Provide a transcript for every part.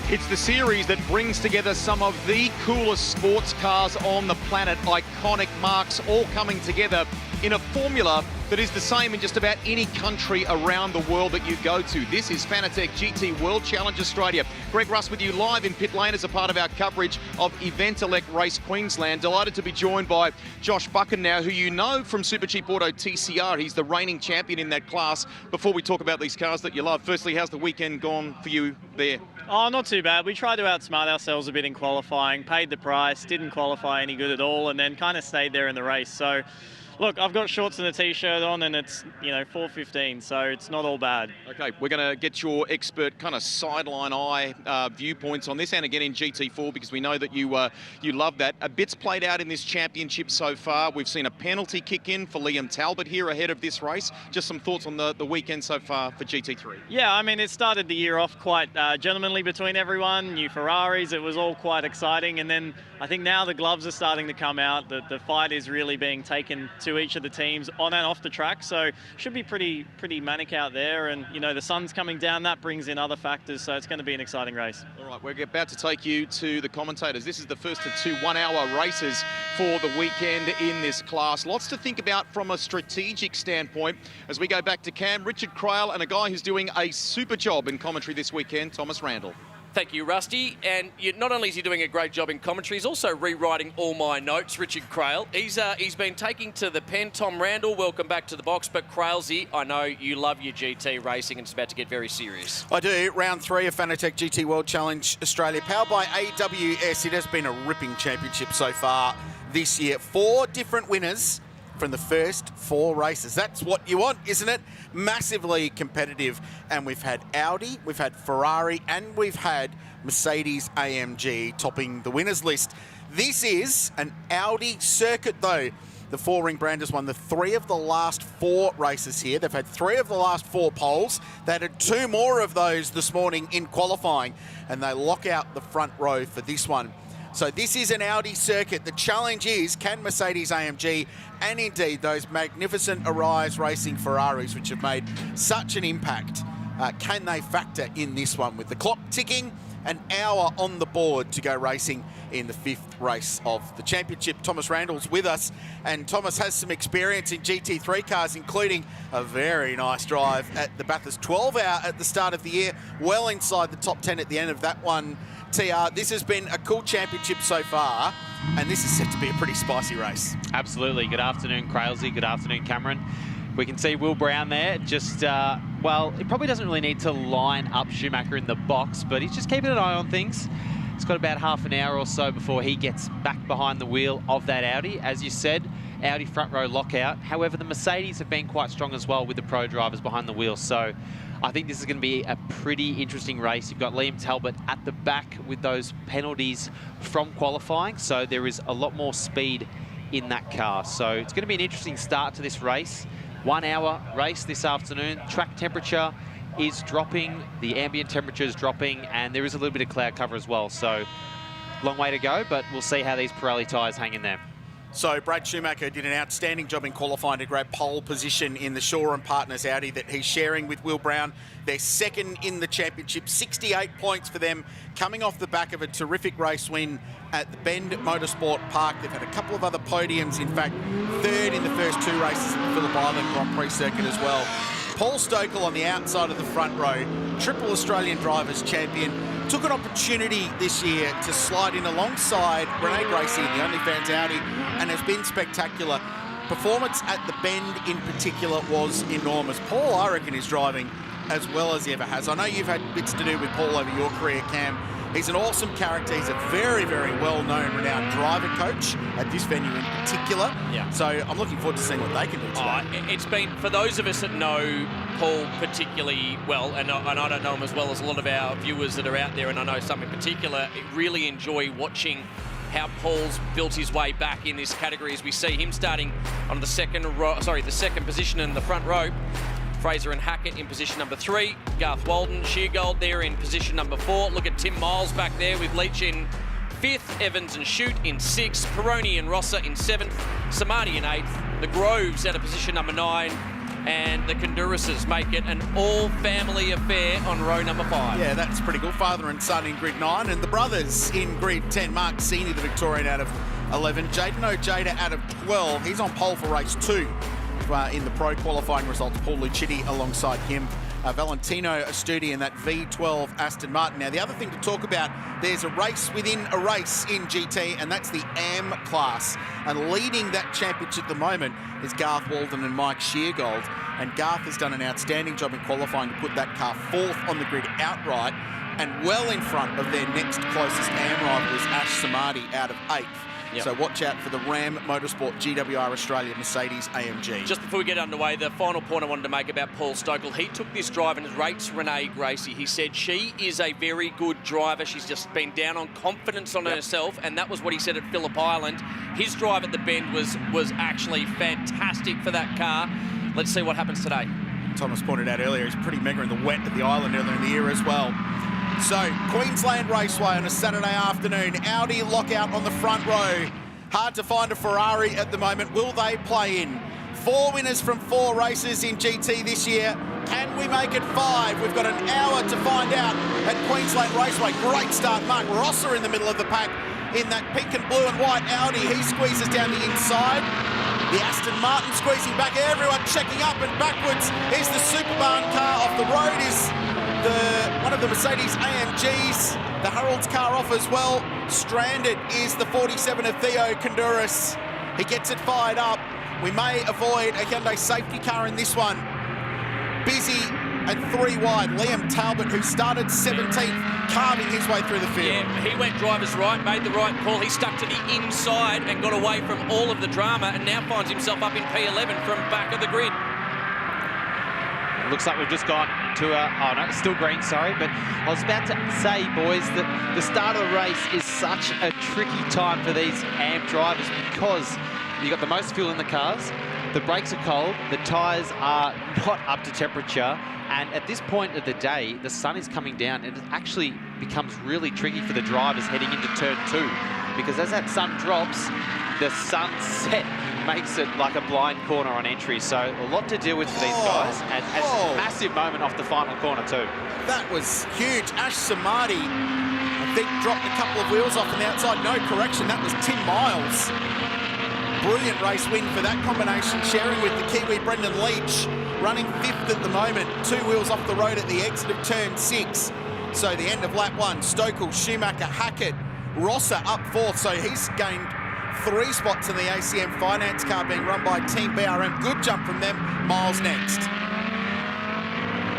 It's the series that brings together some of the coolest sports cars on the planet. Iconic marques all coming together in a formula that is the same in just about any country around the world that you go to. This is Fanatec GT World Challenge Australia. Greg Russ with you live in pit lane as a part of our coverage of Event Elect Race Queensland. Delighted to be joined by Josh Buchan now, who you know from Super Cheap Auto TCR. He's the reigning champion in that class. Before we talk about these cars that you love, firstly, how's the weekend gone for you there? Oh, not too bad. We tried to outsmart ourselves a bit in qualifying, paid the price, didn't qualify any good at all, and then kind of stayed there in the race. So, look, I've got shorts and a t-shirt on, and it's, 4:15, so it's not all bad. Okay, we're going to get your expert kind of sideline eye viewpoints on this, and again in GT4, because we know that you love that. A bit's played out in this championship so far. We've seen a penalty kick in for Liam Talbot here ahead of this race. Just some thoughts on the weekend so far for GT3. Yeah, I mean, it started the year off quite gentlemanly between everyone. New Ferraris, it was all quite exciting, and then I think now the gloves are starting to come out. The fight is really being taken to each of the teams on and off the track, so should be pretty manic out there. And the sun's coming down, that brings in other factors, so it's going to be an exciting race. All right, we're about to take you to the commentators. This is the first of two 1 hour races for the weekend in this class. Lots to think about from a strategic standpoint as we go back to Cam, Richard Craill, and a guy who's doing a super job in commentary this weekend, Thomas Randall. Thank you, Rusty. And not only is he doing a great job in commentary, he's also rewriting all my notes, Richard Craill. He's been taking to the pen. Tom Randall, welcome back to the box. But Crailsy, I know you love your GT racing, and it's about to get very serious. I do. Round 3 of Fanatec GT World Challenge Australia, powered by AWS. It has been a ripping championship so far this year. 4 different winners from the first 4 races. That's what you want, isn't it? Massively competitive. And we've had Audi, we've had Ferrari, and we've had Mercedes-AMG topping the winners list. This is an Audi circuit, though. The 4-ring Branders won the 3 of the last 4 races here. They've had 3 of the last 4 poles. They had 2 more of those this morning in qualifying, and they lock out the front row for this one. So this is an Audi circuit. The challenge is, can Mercedes-AMG and indeed those magnificent Arise Racing Ferraris, which have made such an impact, can they factor in this one with the clock ticking, an hour on the board to go racing in the 5th race of the championship? Thomas Randall's with us, and Thomas has some experience in GT3 cars, including a very nice drive at the Bathurst 12 Hour at the start of the year, well inside the top 10 at the end of that one. TR, this has been a cool championship so far, and this is set to be a pretty spicy race. Absolutely. Good afternoon, Crailsy. Good afternoon, Cameron. We can see Will Brown there. Just, well, he probably doesn't really need to line up Schumacher in the box, but he's just keeping an eye on things. He's got about half an hour or so before he gets back behind the wheel of that Audi. As you said, Audi front row lockout. However, the Mercedes have been quite strong as well with the pro drivers behind the wheel. So I think this is going to be a pretty interesting race. You've got Liam Talbot at the back with those penalties from qualifying. So there is a lot more speed in that car. So it's going to be an interesting start to this race. 1 hour race this afternoon. Track temperature is dropping, the ambient temperature is dropping, and there is a little bit of cloud cover as well. So long way to go, but we'll see how these Pirelli tyres hang in there. So Brad Schumacher did an outstanding job in qualifying to grab pole position in the Shaw & Partners Audi that he's sharing with Will Brown. They're second in the championship, 68 points for them, coming off the back of a terrific race win at the Bend Motorsport Park. They've had a couple of other podiums, in fact, 3rd in the first 2 races at the Phillip Island Grand Prix circuit as well. Paul Stokel on the outside of the front row, triple Australian Drivers Champion, took an opportunity this year to slide in alongside Renee Gracie in the OnlyFans Audi, and has been spectacular. Performance at the Bend in particular was enormous. Paul, I reckon, is driving as well as he ever has. I know you've had bits to do with Paul over your career, Cam. He's an awesome character. He's a very, very well-known, renowned driver coach at this venue in particular. Yeah. So I'm looking forward to seeing what they can do today. It's been, for those of us that know Paul particularly well, and I don't know him as well as a lot of our viewers that are out there, and I know some in particular, really enjoy watching how Paul's built his way back in this category as we see him starting on the second position in the front row. Fraser and Hackett in position number 3. Garth Walden, Sheargold there in position number 4. Look at Tim Miles back there with Leach in 5th, Evans and Shute in 6th, Peroni and Rosser in 7th, Samadi in 8th, the Groves out of position number 9, and the Conduruses make it an all-family affair on row number 5. Yeah, that's pretty good. Father and son in grid 9, and the brothers in grid 10. Mark Senior, the Victorian, out of 11. Jaden Ojeda out of 12. He's on pole for race 2 in the pro qualifying results. Paul Lucchetti alongside him. Valentino Astudi in that V12 Aston Martin. Now, the other thing to talk about, there's a race within a race in GT, and that's the AM class. And leading that championship at the moment is Garth Walden and Mike Sheargold. And Garth has done an outstanding job in qualifying to put that car 4th on the grid outright, and well in front of their next closest AM rival is Ash Samadhi out of 8th. Yep. So watch out for the Ram Motorsport GWR Australia Mercedes AMG. Just before we get underway, the final point I wanted to make about Paul Stokel, he took this drive and rates Renee Gracie. He said she is a very good driver. She's just been down on confidence on herself, and that was what he said at Phillip Island. His drive at the bend was actually fantastic for that car. Let's see what happens today. Thomas pointed out earlier, he's pretty mega in the wet at the island earlier in the year as well. So, Queensland Raceway on a Saturday afternoon. Audi lockout on the front row. Hard to find a Ferrari at the moment. Will they play in? 4 winners from 4 races in GT this year. Can we make it 5? We've got an hour to find out at Queensland Raceway. Great start. Mark Rosser in the middle of the pack in that pink and blue and white Audi. He squeezes down the inside. The Aston Martin squeezing back. Everyone checking up and backwards is the Superbarn car. Off the road is one of the Mercedes AMGs. The Harold's car off as well. Stranded is the 47 of Theo Kondouris. He gets it fired up. We may avoid a Hyundai safety car in this one. Busy and 3 wide. Liam Talbot, who started 17th, carving his way through the field. Yeah, he went driver's right, made the right call. He stuck to the inside and got away from all of the drama, and now finds himself up in P11 from back of the grid. It looks like we've just got to oh no, it's still green, sorry. But I was about to say, boys, that the start of the race is such a tricky time for these AMP drivers because you've got the most fuel in the cars, the brakes are cold, the tyres are not up to temperature, and at this point of the day, the sun is coming down, and it actually becomes really tricky for the drivers heading into turn 2, because as that sun drops, the sunset makes it like a blind corner on entry. So a lot to deal with for these guys, and a massive moment off the final corner too. That was huge. Ash Samadhi, I think, dropped a couple of wheels off on the outside. No correction, that was Tim Miles. Brilliant race win for that combination, sharing with the Kiwi Brendan Leach, running 5th at the moment. 2 wheels off the road at the exit of turn 6. So the end of lap 1, Stokel, Schumacher, Hackett, Rosser up 4th, so he's gained 3 spots in the ACM Finance car being run by Team BRM. Good jump from them. Miles next.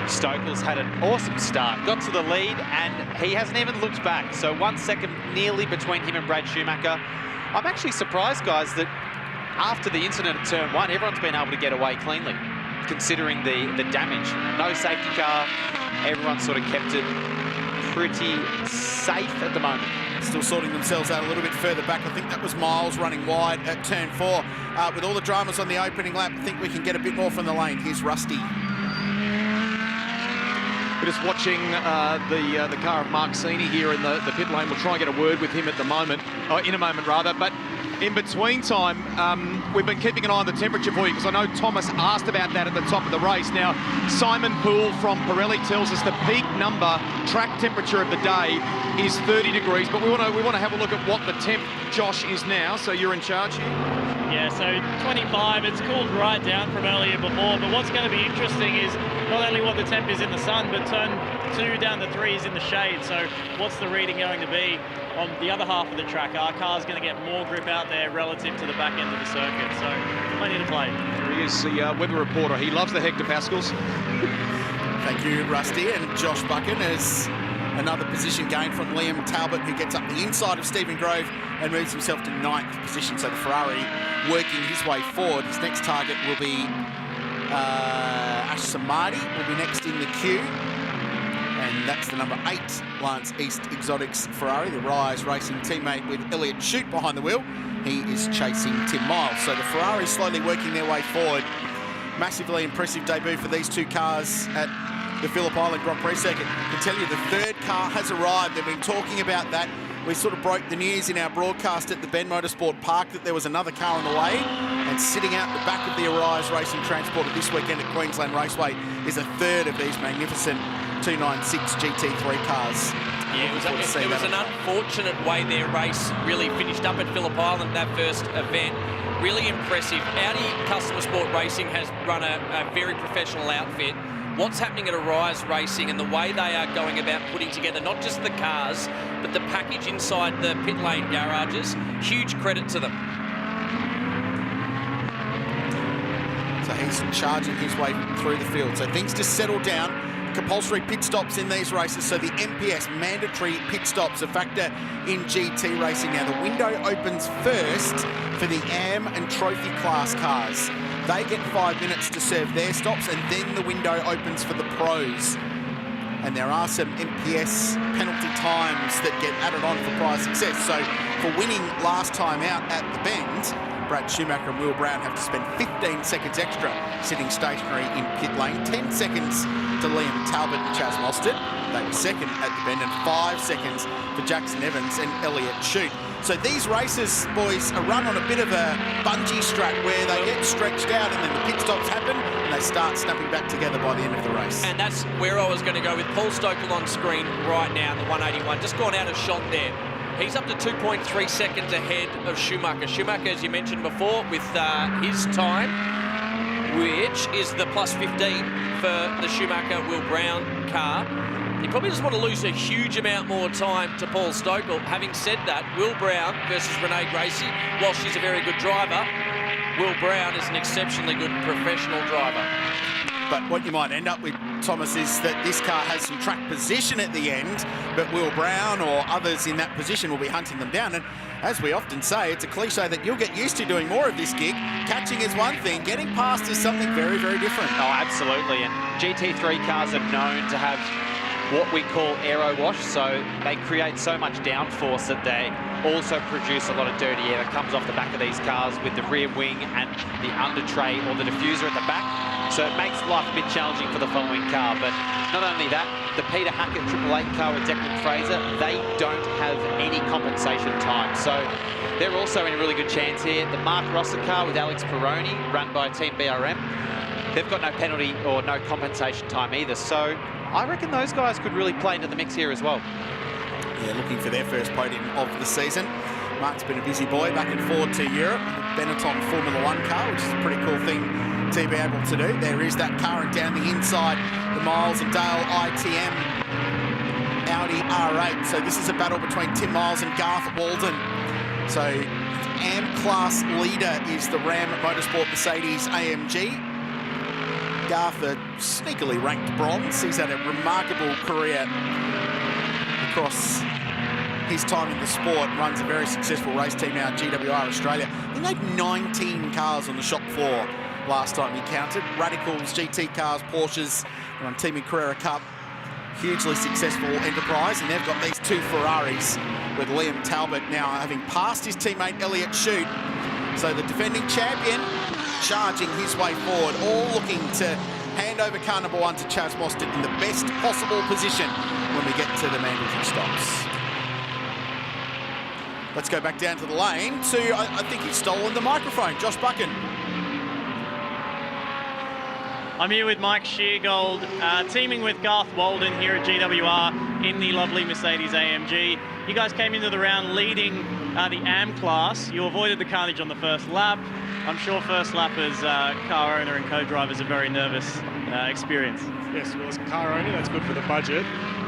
Stokel's had an awesome start, got to the lead, and he hasn't even looked back. So 1 second nearly between him and Brad Schumacher. I'm actually surprised, guys, that after the incident at turn 1, everyone's been able to get away cleanly, considering the damage. No safety car, everyone sort of kept it pretty safe at the moment. Still sorting themselves out a little bit further back. I think that was Miles running wide at turn 4. With all the dramas on the opening lap, I think we can get a bit more from the lane. Here's Rusty. We're just watching the car of Mark Senior here in the pit lane. We'll try and get a word with him at the moment, in a moment rather. But in between time, we've been keeping an eye on the temperature for you, because I know Thomas asked about that at the top of the race. Now, Simon Poole from Pirelli tells us the peak number track temperature of the day is 30 degrees, but we want to have a look at what the temp, Josh, is now. So you're in charge here. Yeah, so 25, it's cooled right down from earlier before, but what's going to be interesting is not only what the temp is in the sun, but turn 2 down to 3 is in the shade. So what's the reading going to be on the other half of the track? Our car's going to get more grip out there relative to the back end of the circuit, so plenty to play. There he is, the weather reporter. He loves the hectopascals. Thank you, Rusty. And Josh Buchan is another position gain from Liam Talbot, who gets up the inside of Stephen Grove and moves himself to 9th position. So the Ferrari working his way forward. His next target will be Ash Samadhi, will be next in the queue. And that's the number 8 Lance East Exotics Ferrari, the Rise Racing teammate with Elliot Shute behind the wheel. He is chasing Tim Miles. So the Ferrari slowly working their way forward. Massively impressive debut for these 2 cars at the Phillip Island Grand Prix circuit. I can tell you the 3rd car has arrived. They've been talking about that. we sort of broke the news in our broadcast at the Ben Motorsport Park that there was another car on the way, and sitting out the back of the Arise Racing Transporter this weekend at Queensland Raceway is a third of these magnificent 296 GT3 cars. Yeah, it was an unfortunate way their race really finished up at Phillip Island, that first event. Really impressive. Audi Customer Sport Racing has run a very professional outfit. What's happening at Arise Racing and the way they are going about putting together not just the cars, but the package inside the pit lane garages, huge credit to them. So he's charging his way through the field. So things just settle down. Compulsory pit stops in these races, so the MPS mandatory pit stops a factor in GT racing now. The window opens first for the AM and Trophy class cars. They get 5 minutes to serve their stops, and then the window opens for the pros. And there are some MPS penalty times that get added on for prize success. So for winning last time out at the Bend, Brad Schumacher and Will Brown have to spend 15 seconds extra sitting stationary in pit lane, 10 seconds to Liam Talbot and Chaz Mostert. They were second at the Bend, and 5 seconds for Jackson Evans and Elliott Shute. So these races, boys, are run on a bit of a bungee strap where they get stretched out and then the pit stops happen and they start snapping back together by the end of the race. And that's where I was going to go with Paul Stokel on screen right now in the 181. Just gone out of shot there. He's up to 2.3 seconds ahead of Schumacher. Schumacher, as you mentioned before, with his time, which is the plus 15 for the Schumacher-Will Brown car. He probably doesn't want to lose a huge amount more time to Paul Stokel. Having said that, Will Brown versus Renee Gracie, while she's a very good driver, Will Brown is an exceptionally good professional driver. But what you might end up with, Thomas, is that this car has some track position at the end, but Will Brown or others in that position will be hunting them down. And as we often say, it's a cliche that you'll get used to doing more of this gig. Catching is one thing, getting past is something very, very different. Oh, absolutely. And GT3 cars are known to have what we call aero wash, so they create so much downforce that they also produce a lot of dirty air that comes off the back of these cars with the rear wing and the under tray or the diffuser at the back. So it makes life a bit challenging for the following car. But not only that, the Peter Hackett 888 car with Declan Fraser, they don't have any compensation time. So they're also in a really good chance here. The Mark Rosser car with Alex Peroni, run by Team BRM, they've got no penalty or no compensation time either. So I reckon those guys could really play into the mix here as well. Yeah, looking for their first podium of the season. Mark's been a busy boy back and forward to Europe. The Benetton Formula One car, which is a pretty cool thing to be able to do. There is that car, and down the inside, the Miles and Dale ITM Audi R8. So this is a battle between Tim Miles and Garth Walden. So AM class leader is the Ram Motorsport Mercedes AMG. Garth, a sneakily ranked bronze. He's had a remarkable career across his time in the sport, runs a very successful race team now at GWR Australia. He made 19 cars on the shop floor last time he counted. Radicals, GT cars, Porsches, they're on Team Carrera Cup. Hugely successful enterprise, and they've got these 2 Ferraris with Liam Talbot now having passed his teammate Elliott Shute. So the defending champion charging his way forward, all looking to hand over car number 1 to Chaz Mostert in the best possible position when we get to the mandatory stops. Let's go back down to the lane to, I think he's stolen the microphone, Josh Buchan. I'm here with Mike Sheargold, teaming with Garth Walden here at GWR in the lovely Mercedes AMG. You guys came into the round leading the AM class. You avoided the carnage on the first lap. I'm sure first lappers, car owner and co-drivers, a very nervous experience. Yes, well, as a car owner, that's good for the budget.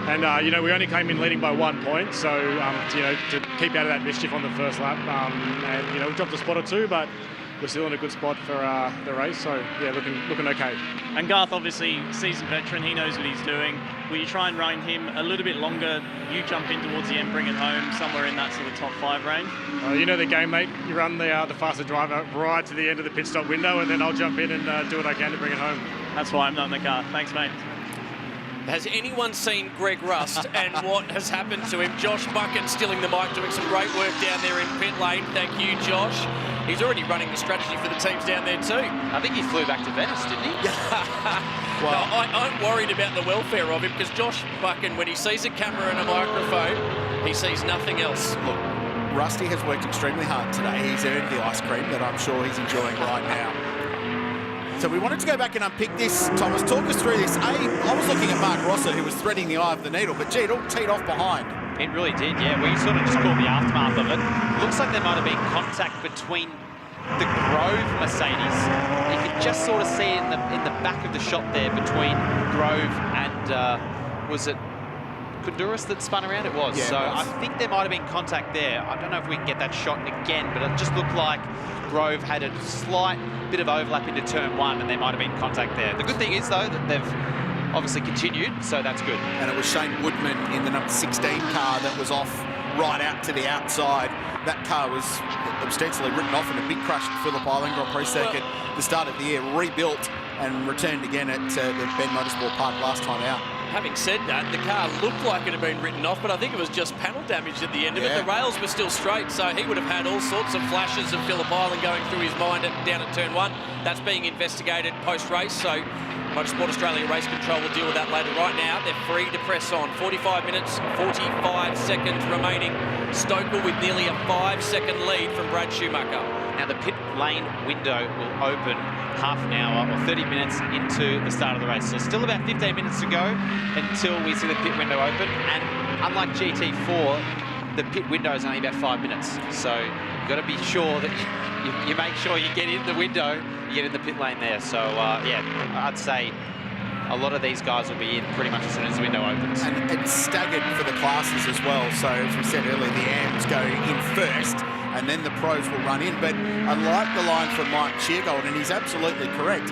And, you know, we only came in leading by 1 point, so, you know, to keep out of that mischief on the first lap. And, you know, we dropped a spot or 2, but we're still in a good spot for the race, so, yeah, looking okay. And Garth, obviously, seasoned veteran, he knows what he's doing. Will you try and run him a little bit longer? You jump in towards the end, bring it home, somewhere in that sort of top 5 range? You know the game, mate. You run the faster driver right to the end of the pit stop window, and then I'll jump in and do what I can to bring it home. That's why I'm not in the car. Thanks, mate. Has anyone seen Greg Rust and what has happened to him? Josh Buchan stealing the mic, doing some great work down there in pit lane. Thank you, Josh. he's already running the strategy for the teams down there too. I think he flew back to Venice, didn't he? Well, no, I'm worried about the welfare of him because Josh Buchan, when he sees a camera and a microphone, he sees nothing else. Look, Rusty has worked extremely hard today. He's earned the ice cream that I'm sure he's enjoying right now. So we wanted to go back and unpick this. Thomas, talk us through this. I was looking at Mark Rosser, who was threading the eye of the needle, but gee, it all teed off behind. It really did, yeah. We sort of just caught the aftermath of it. Looks like there might have been contact between the Grove Mercedes. You could just sort of see it in the back of the shot there between Grove and, was it Honduras that spun around? It was. Yeah, so it was. I think there might have been contact there. I don't know if we can get that shot again, but it just looked like Grove had a slight bit of overlap into turn one, and there might have been contact there. The good thing is, though, that they've obviously continued, so that's good. And it was Shane Woodman in the number 16 car that was off right out to the outside. That car was ostensibly written off in a big crash at Phillip Island Grand Prix circuit the start of the year, rebuilt and returned again at the Ben Motorsport Park last time out. Having said that, the car looked like it had been written off, but I think it was just panel damage at the end of it. The rails were still straight, so he would have had all sorts of flashes of Phillip Island going through his mind down at turn one. That's being investigated post-race, so Motorsport Australia Race Control will deal with that later. Right now, they're free to press on. 45 minutes, 45 seconds remaining. Stokel with nearly a 5-second lead from Brad Schumacher. Now the pit lane window will open half an hour or 30 minutes into the start of the race. So still about 15 minutes to go until we see the pit window open. And unlike GT4, the pit window is only about 5 minutes. So you've got to be sure that you make sure you get in the window, you get in the pit lane there. So yeah, I'd say a lot of these guys will be in pretty much as soon as the window opens. And it's staggered for the classes as well. So as we said earlier, the AMs go in first, and then the pros will run in. But I like the line from Mike Sheargold, and he's absolutely correct.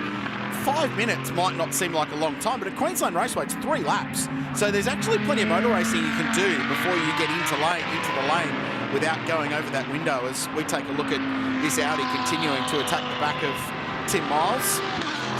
5 minutes might not seem like a long time, but at Queensland Raceway, it's 3 laps. So there's actually plenty of motor racing you can do before you get into the lane without going over that window, as we take a look at this Audi continuing to attack the back of Tim Miles.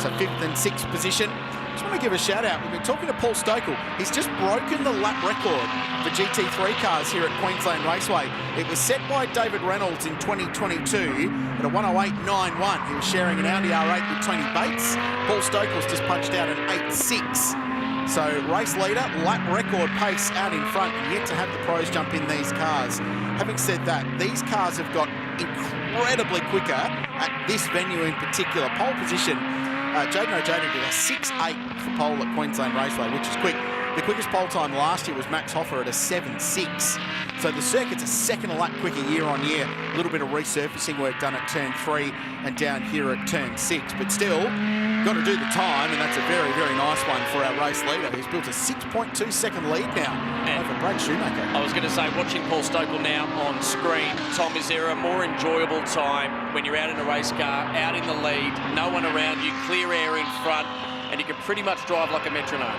So 5th and 6th position. Just want to give a shout out. We've been talking to Paul Stokel. He's just broken the lap record for GT3 cars here at Queensland Raceway. It was set by David Reynolds in 2022 at a 108.91. He was sharing an Audi R8 with Tony Bates. Paul Stokel's just punched out an 8.6. So race leader, lap record pace out in front, and yet to have the pros jump in these cars. Having said that, these cars have got incredibly quicker at this venue in particular. Pole position, Jaden O'Jaden did a 6.8 for pole at Queensland Raceway, which is quick. The quickest pole time last year was Max Hoffer at a 7.6. So the circuit's a second a lap quicker year on year. A little bit of resurfacing work done at turn 3 and down here at turn 6. But still, got to do the time, and that's a very, very nice one for our race leader, who's built a 6.2 second lead now over Brad Schumacher. I was going to say, watching Paul Stokel now on screen, Tom, is there a more enjoyable time when you're out in a race car, out in the lead, no one around you, clear air in front, and you can pretty much drive like a metronome?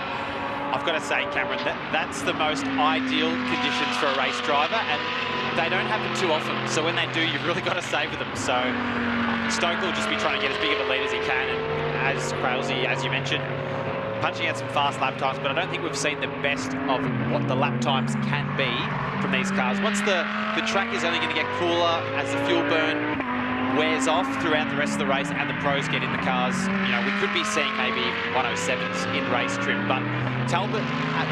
I've got to say, Cameron, that's the most ideal conditions for a race driver, and they don't happen too often. So when they do, you've really got to savour them. So Stokel will just be trying to get as big of a lead as he can, and as Crailsey, as you mentioned, punching out some fast lap times, but I don't think we've seen the best of what the lap times can be from these cars. Once the track is only going to get cooler as the fuel burn wears off throughout the rest of the race and the pros get in the cars, you know, we could be seeing maybe 107s in race trim. But Talbot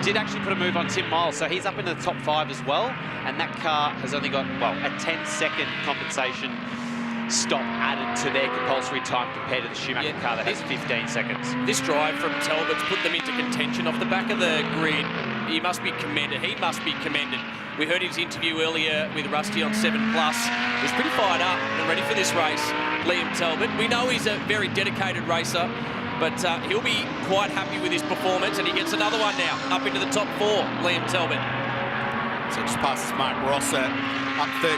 did actually put a move on Tim Miles, so he's up into the top 5 as well, and that car has only got, well, a 10-second compensation stop added to their compulsory time compared to the Schumacher car that has 15 seconds. This drive from Talbot's put them into contention off the back of the grid. He must be commended. He must be commended. We heard his interview earlier with Rusty on 7 Plus. He's pretty fired up and ready for this race, Liam Talbot. We know he's a very dedicated racer, but he'll be quite happy with his performance, and he gets another one now, up into the top 4, Liam Talbot. So just passes Mark Rosser up 13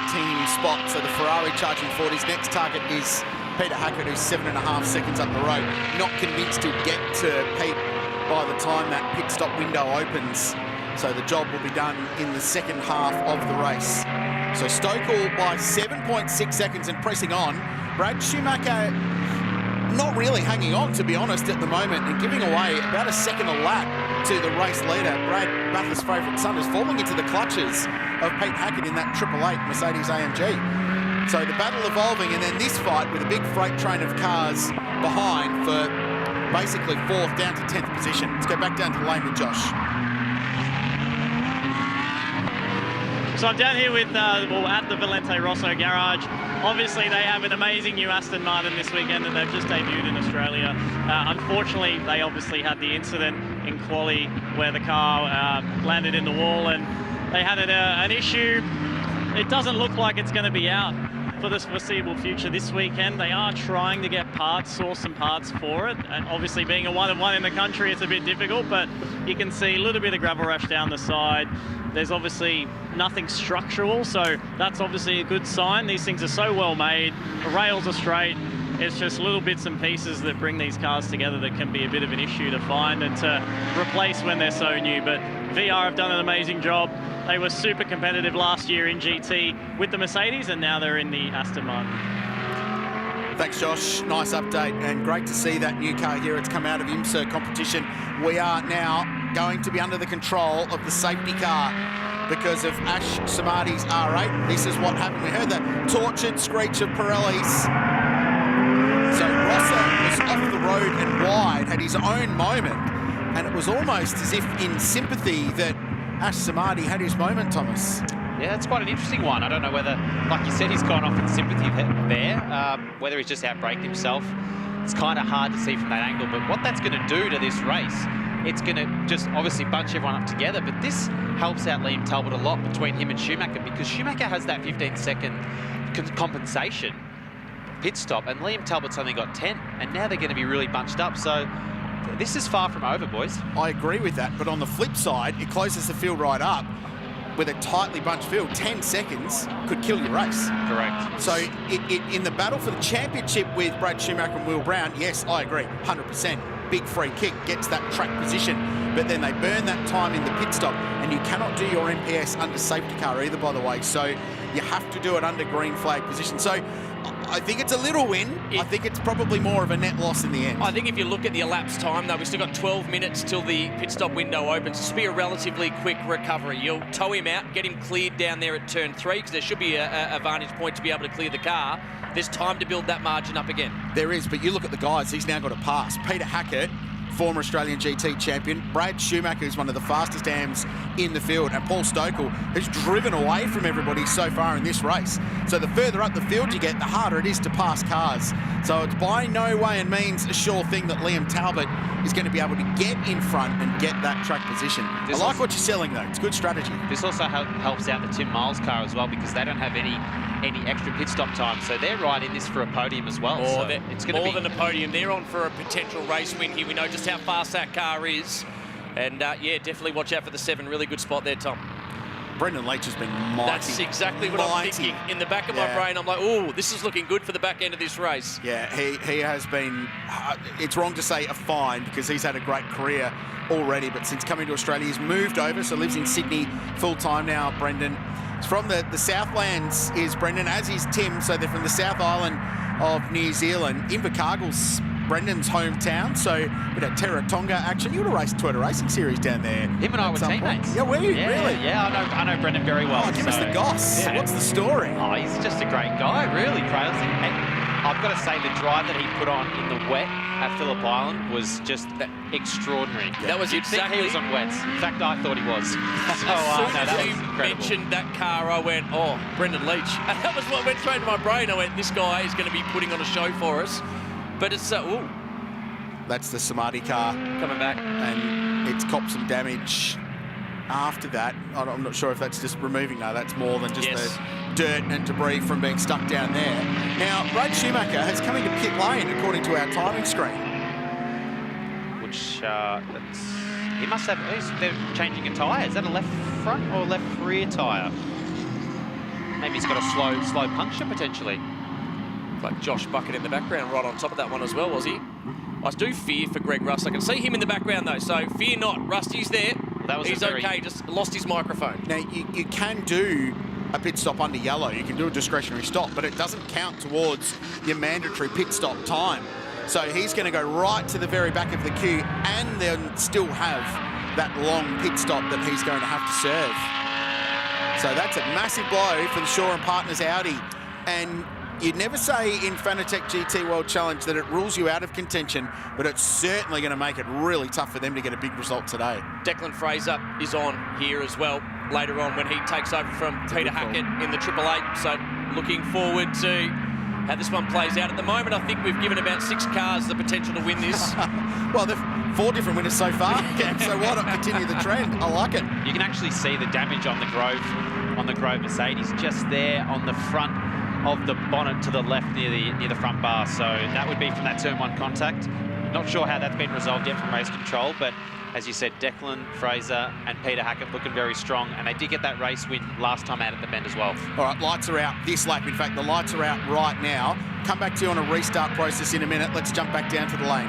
spots. So the Ferrari charging forward. His next target is Peter Hackett, who's 7.5 seconds up the road. Not convinced he'll get to Pete by the time that pit stop window opens. So the job will be done in the second half of the race. So Stokel by 7.6 seconds and pressing on. Brad Schumacher not really hanging on, to be honest, at the moment, and giving away about a second a lap to the race leader. Brad, Bathurst's favourite son, is falling into the clutches of Pete Hackett in that 888 Mercedes AMG. So the battle evolving, and then this fight with a big freight train of cars behind for basically 4th down to 10th position. Let's go back down to the lane with Josh. So I'm down here with, at the Valente Rosso garage. Obviously, they have an amazing new Aston Martin this weekend that they've just debuted in Australia. Unfortunately, they obviously had the incident in quali where the car landed in the wall, and they had an issue. It doesn't look like it's going to be out for the foreseeable future this weekend. They are trying to get parts, source some parts for it. And obviously, being a 1 of 1 in the country, it's a bit difficult, but you can see a little bit of gravel rash down the side. There's obviously nothing structural, so that's obviously a good sign. These things are so well made. The rails are straight. It's just little bits and pieces that bring these cars together that can be a bit of an issue to find and to replace when they're so new. But VR have done an amazing job. They were super competitive last year in GT with the Mercedes, and now they're in the Aston Martin. Thanks, Josh. Nice update, and great to see that new car here. It's come out of IMSA competition. We are now going to be under the control of the safety car because of Ash Samadi's R8. This is what happened. We heard the tortured screech of Pirelli's. So Rosser was off the road and wide, had his own moment, and it was almost as if in sympathy that Ash Samadi had his moment, Thomas. Yeah, it's quite an interesting one. I don't know whether, like you said, he's gone off in sympathy there, whether he's just outbraked himself. It's kind of hard to see from that angle, but what that's going to do to this race, it's going to just obviously bunch everyone up together, but this helps out Liam Talbot a lot between him and Schumacher, because Schumacher has that 15-second compensation pit stop, and Liam Talbot's only got 10, and now they're going to be really bunched up. So this is far from over, boys. I agree with that, but on the flip side, it closes the field right up. With a tightly bunched field, 10 seconds could kill your race. Correct. So in the battle for the championship with Brad Schumacher and Will Brown, yes, I agree, 100%. Big free kick gets that track position, but then they burn that time in the pit stop, and you cannot do your MPS under safety car either, by the way. So you have to do it under green flag position. So I think it's a little win. I think it's probably more of a net loss in the end. I think if you look at the elapsed time, though, we've still got 12 minutes till the pit stop window opens. This will be a relatively quick recovery. You'll tow him out, get him cleared down there at turn 3, because there should be a vantage point to be able to clear the car. There's time to build that margin up again. There is, but you look at the guys, he's now got a pass. Peter Hackett, former Australian GT champion, Brad Schumacher, who's one of the fastest AMs in the field, and Paul Stokel, who's driven away from everybody so far in this race. So the further up the field you get, the harder it is to pass cars. So it's by no way and means a sure thing that Liam Talbot is going to be able to get in front and get that track position. I like what you're selling, though. It's good strategy. This also helps out the Tim Miles car as well, because they don't have any extra pit stop time, so they're right in this for a podium as well. So it's going to be more than a podium. They're on for a potential race win here. We know just how fast that car is, and yeah, definitely watch out for the 7. Really good spot there, Tom. Brendan Leach has been mighty. That's exactly what I'm thinking. In the back of my brain, I'm like, oh, this is looking good for the back end of this race. Yeah, he has been, it's wrong to say a fine, because he's had a great career already, but since coming to Australia, he's moved over, so lives in Sydney full-time now, Brendan. He's from the Southlands, is Brendan, as is Tim, so they're from the South Island of New Zealand. Invercargill's Brendan's hometown, so with a Terratonga action. You would have raced Toyota Racing Series down there. Him and I were teammates. Yeah, were you? Yeah, really? Yeah, I know Brendan very well. Oh, give us the goss. Yeah. What's the story? Oh, he's just a great guy, really, Crailsy. I've got to say, the drive that he put on in the wet at Phillip Island was just extraordinary. Yeah. That was exactly... He was on wets. In fact, I thought he was. So, that was incredible. Mentioned that car, I went, oh, Brendan Leach. And that was what went straight to my brain. I went, this guy is going to be putting on a show for us. But it's, ooh. That's the Samadi car. Coming back. And it's copped some damage after that. I'm not sure if that's just removing. No, that's more than just the dirt and debris from being stuck down there. Now, Brad Schumacher has come into pit lane, according to our timing screen. Which, he must have, they're changing a tyre. Is that a left front or left rear tyre? Maybe he's got a slow puncture, potentially. Like Josh Bucket in the background, right on top of that one as well, was he? I do fear for Greg Rust. I can see him in the background, though, so fear not. Rusty's there. He's okay, just lost his microphone. Now, you can do a pit stop under yellow. You can do a discretionary stop, but it doesn't count towards your mandatory pit stop time. So he's going to go right to the very back of the queue and then still have that long pit stop that he's going to have to serve. So that's a massive blow for the Shaw and Partners Audi And you'd never say in Fanatec GT World Challenge that it rules you out of contention, but it's certainly going to make it really tough for them to get a big result today. Declan Fraser is on here as well later on when he takes over from Peter Hackett in the 888. So looking forward to how this one plays out. At the moment, I think we've given about 6 cars the potential to win this. Well, they've 4 different winners so far, so why not continue the trend? I like it. You can actually see the damage on the Grove Mercedes just there on the front of the bonnet to the left near the front bar. So that would be from that turn 1 contact. Not sure how that's been resolved yet from race control, but as you said, Declan, Fraser and Peter Hackett looking very strong, and they did get that race win last time out at the bend as well. All right, lights are out this lap. In fact, the lights are out right now. Come back to you on a restart process in a minute. Let's jump back down to the lane.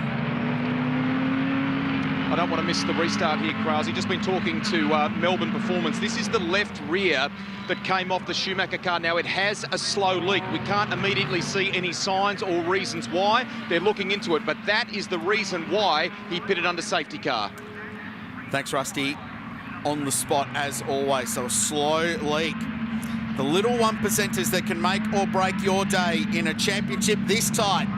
I don't want to miss the restart here, Krause. Just been talking to Melbourne Performance. This is the left rear that came off the Schumacher car. Now, it has a slow leak. We can't immediately see any signs or reasons why. They're looking into it, but that is the reason why he pitted under safety car. Thanks, Rusty. On the spot, as always. So a slow leak. The little 1%ers that can make or break your day in a championship this tight.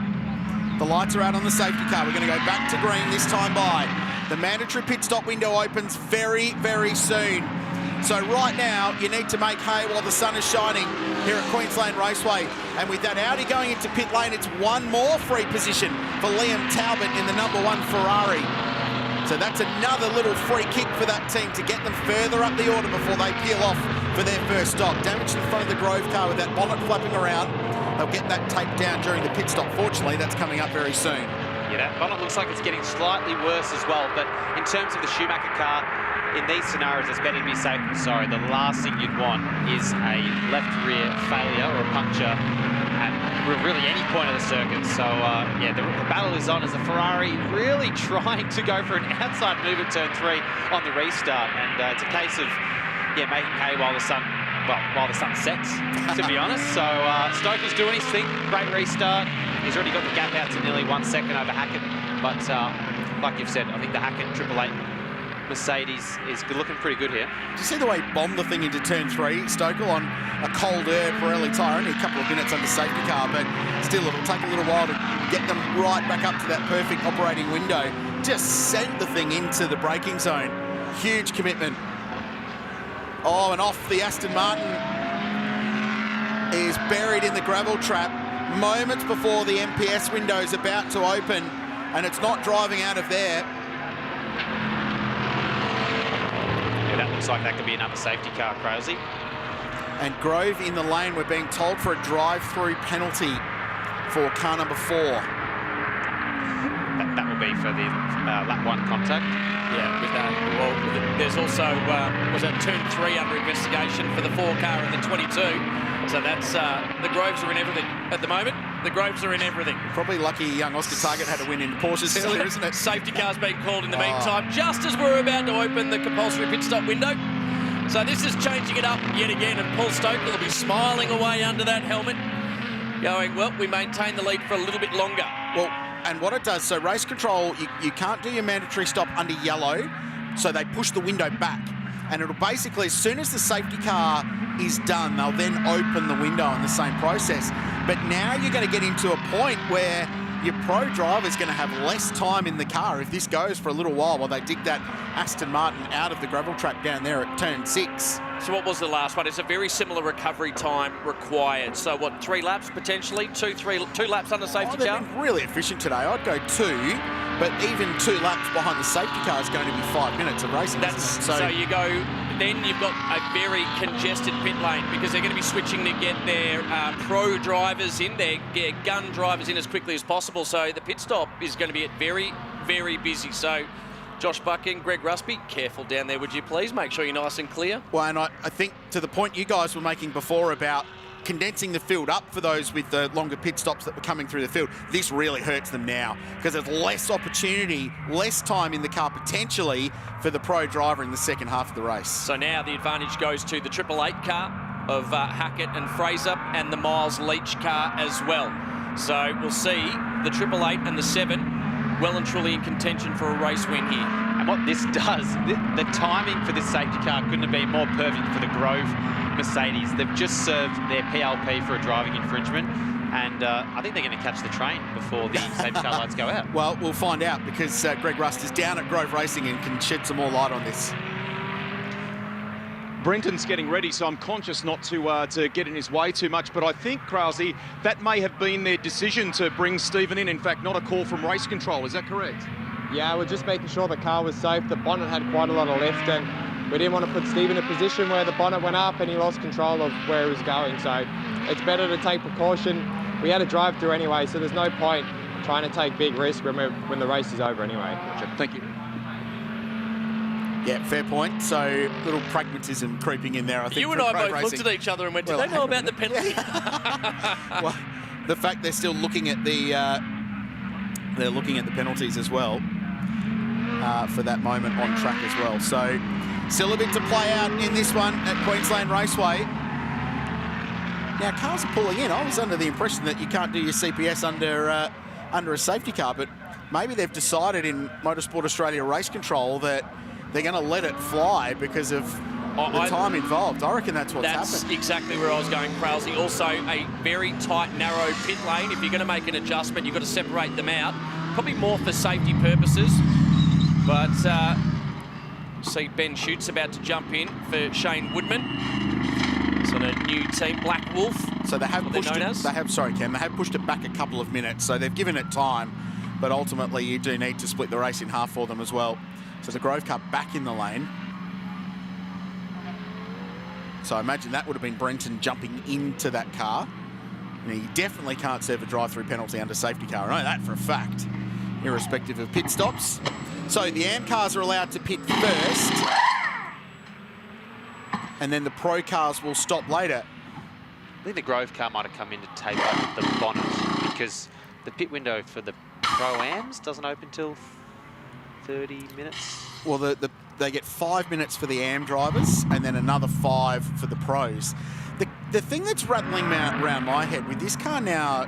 The lights are out on the safety car. We're going to go back to green this time by. The mandatory pit stop window opens very, very soon. So right now, you need to make hay while the sun is shining here at Queensland Raceway. And with that Audi going into pit lane, it's one more free position for Liam Talbot in the #1 Ferrari. So that's another little free kick for that team to get them further up the order before they peel off for their first stop. Damage to the front of the Grove car with that bonnet flapping around. They'll get that taped down during the pit stop. Fortunately, that's coming up very soon. Yeah, that bonnet looks like it's getting slightly worse as well, but in terms of the Schumacher car, in these scenarios, it's better to be safe than sorry. The last thing you'd want is a left rear failure or a puncture at really any point of the circuit. So, yeah, the battle is on as the Ferrari really trying to go for an outside move at turn 3 on the restart. And it's a case of, yeah, making hay while the sun sets, to be honest. So Stoker's doing his thing. Great restart. He's already got the gap out to nearly 1 second over Hackett. But like you've said, I think the Hackett 888 Mercedes is looking pretty good here. Did you see the way he bombed the thing into turn 3, Stoker, on a colder Pirelli tyre? Only a couple of minutes under safety car, but still it'll take a little while to get them right back up to that perfect operating window. Just sent the thing into the braking zone. Huge commitment. Oh, and off the Aston Martin is buried in the gravel trap moments before the MPS window is about to open, and it's not driving out of there. Yeah, that looks like that could be another safety car, Crazy. And Grove in the lane, we're being told for a drive-through penalty for car number 4. That will be for the lap 1 contact. Yeah, with that. Well, there's also, was that turn 3 under investigation for the 4 car and the 22. So that's, the Groves are in everything at the moment. The Groves are in everything. Probably lucky young Oscar Target had a win in Porsche's earlier, isn't it? Safety car's being called in the meantime, just as we're about to open the compulsory pit stop window. So this is changing it up yet again, and Paul Stoker will be smiling away under that helmet, going, well, we maintain the lead for a little bit longer. Well, and what it does, so race control, you can't do your mandatory stop under yellow, so they push the window back. And it'll basically, as soon as the safety car is done, they'll then open the window in the same process. But now you're going to get into a point where your pro driver is going to have less time in the car if this goes for a little while they dig that Aston Martin out of the gravel trap down there at turn 6. So what was the last one? It's a very similar recovery time required. So what, 3 laps potentially? 2 laps under safety car? They've been really efficient today. I'd go 2, but even 2 laps behind the safety car is going to be 5 minutes of racing. So you go, then you've got a very congested pit lane because they're going to be switching to get their pro drivers in, their gun drivers in as quickly as possible. So the pit stop is going to be very, very busy. So Josh Bucking, Greg Rusby, careful down there, would you please? Make sure you're nice and clear. Well, and I think to the point you guys were making before about condensing the field up for those with the longer pit stops that were coming through the field, this really hurts them now because there's less opportunity, less time in the car potentially for the pro driver in the second half of the race. So now the advantage goes to the 888 car of Hackett and Fraser and the Miles Leach car as well. So we'll see the 888 and the 7 well and truly in contention for a race win here. And what this does, the timing for this safety car couldn't have been more perfect for the Grove Mercedes. They've just served their PLP for a driving infringement, and I think they're going to catch the train before the safety car lights go out. Well, we'll find out, because Greg Rust is down at Grove Racing and can shed some more light on this. Brenton's getting ready, so I'm conscious not to get in his way too much, but I think, Krause, that may have been their decision to bring Stephen in. In fact, not a call from race control. Is that correct? Yeah, we're just making sure the car was safe. The bonnet had quite a lot of lift, and we didn't want to put Steve in a position where the bonnet went up and he lost control of where he was going. So it's better to take precaution. We had a drive-through anyway, so there's no point trying to take big risk when the race is over anyway. Thank you. Yeah, fair point. So little pragmatism creeping in there, I think. You and I both looked at each other and went, "Do they know about the penalty?" Well, the fact they're still looking at the penalties as well for that moment on track as well. So still a bit to play out in this one at Queensland Raceway. Now cars are pulling in. I was under the impression that you can't do your CPS under a safety car, but maybe they've decided in Motorsport Australia Race Control that they're going to let it fly because of the time involved. I reckon that's what's happened. That's exactly where I was going, Krause. Also, a very tight, narrow pit lane. If you're going to make an adjustment, you've got to separate them out. Probably more for safety purposes. But see Ben Shoots about to jump in for Shane Woodman. Sort of new team, Black Wolf. So they have pushed it. They have pushed it back a couple of minutes. So they've given it time, but ultimately you do need to split the race in half for them as well. So the Grove car back in the lane. So I imagine that would have been Brenton jumping into that car. And he definitely can't serve a drive-through penalty under safety car. I know that for a fact, irrespective of pit stops. So the AM cars are allowed to pit first. And then the Pro cars will stop later. I think the Grove car might have come in to tape up the bonnet, because the pit window for the Pro-Ams doesn't open till 30 minutes. Well, they get 5 minutes for the AM drivers and then another 5 for the pros. The thing that's rattling around my head with this car now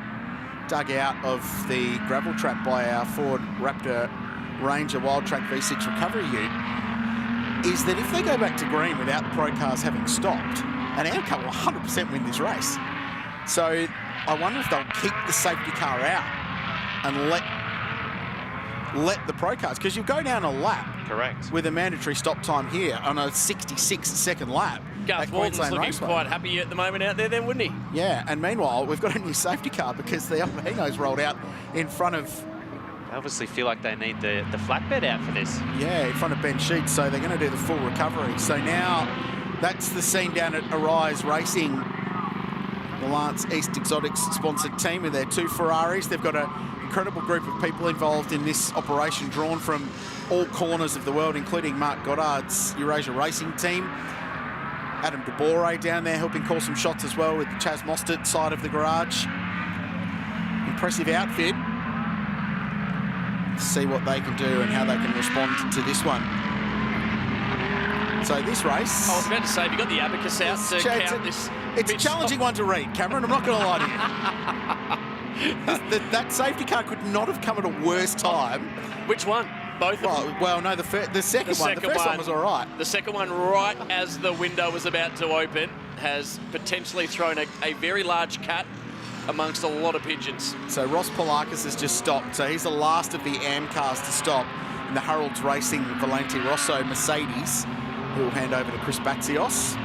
dug out of the gravel trap by our Ford Raptor Ranger Wild Track V6 recovery ute is that if they go back to green without the pro cars having stopped, an AM car will 100% win this race. So I wonder if they'll keep the safety car out and let the pro cars, because you go down a lap. Correct. With a mandatory stop time here on a 66-second lap. Garth Walton's looking quite happy at the moment out there then, wouldn't he? Yeah, and meanwhile, we've got a new safety car because the Alpino's rolled out in front of... They obviously feel like they need the flatbed out for this. Yeah, in front of Ben Sheets, so they're going to do the full recovery. So now, that's the scene down at Arise Racing, the Lance East Exotics sponsored team with their 2 Ferraris. They've got an incredible group of people involved in this operation, drawn from all corners of the world, including Mark Goddard's Eurasia Racing team. Adam DeBore down there helping call some shots as well with the Chaz Mostert side of the garage. Impressive outfit. See what they can do and how they can respond to this one. So this race... I was about to say, have you got the abacus out to count this? It's a challenging one to read, Cameron. I'm not going to lie to you. That safety car could not have come at a worse time. Which one? Both of them? Well, no, the second one. The first one was all right. The second one, right as the window was about to open, has potentially thrown a very large cat amongst a lot of pigeons. So Ross Polakis has just stopped. So he's the last of the AM cars to stop in the Harold's Racing Valente Rosso Mercedes, who will hand over to Chris Batsios.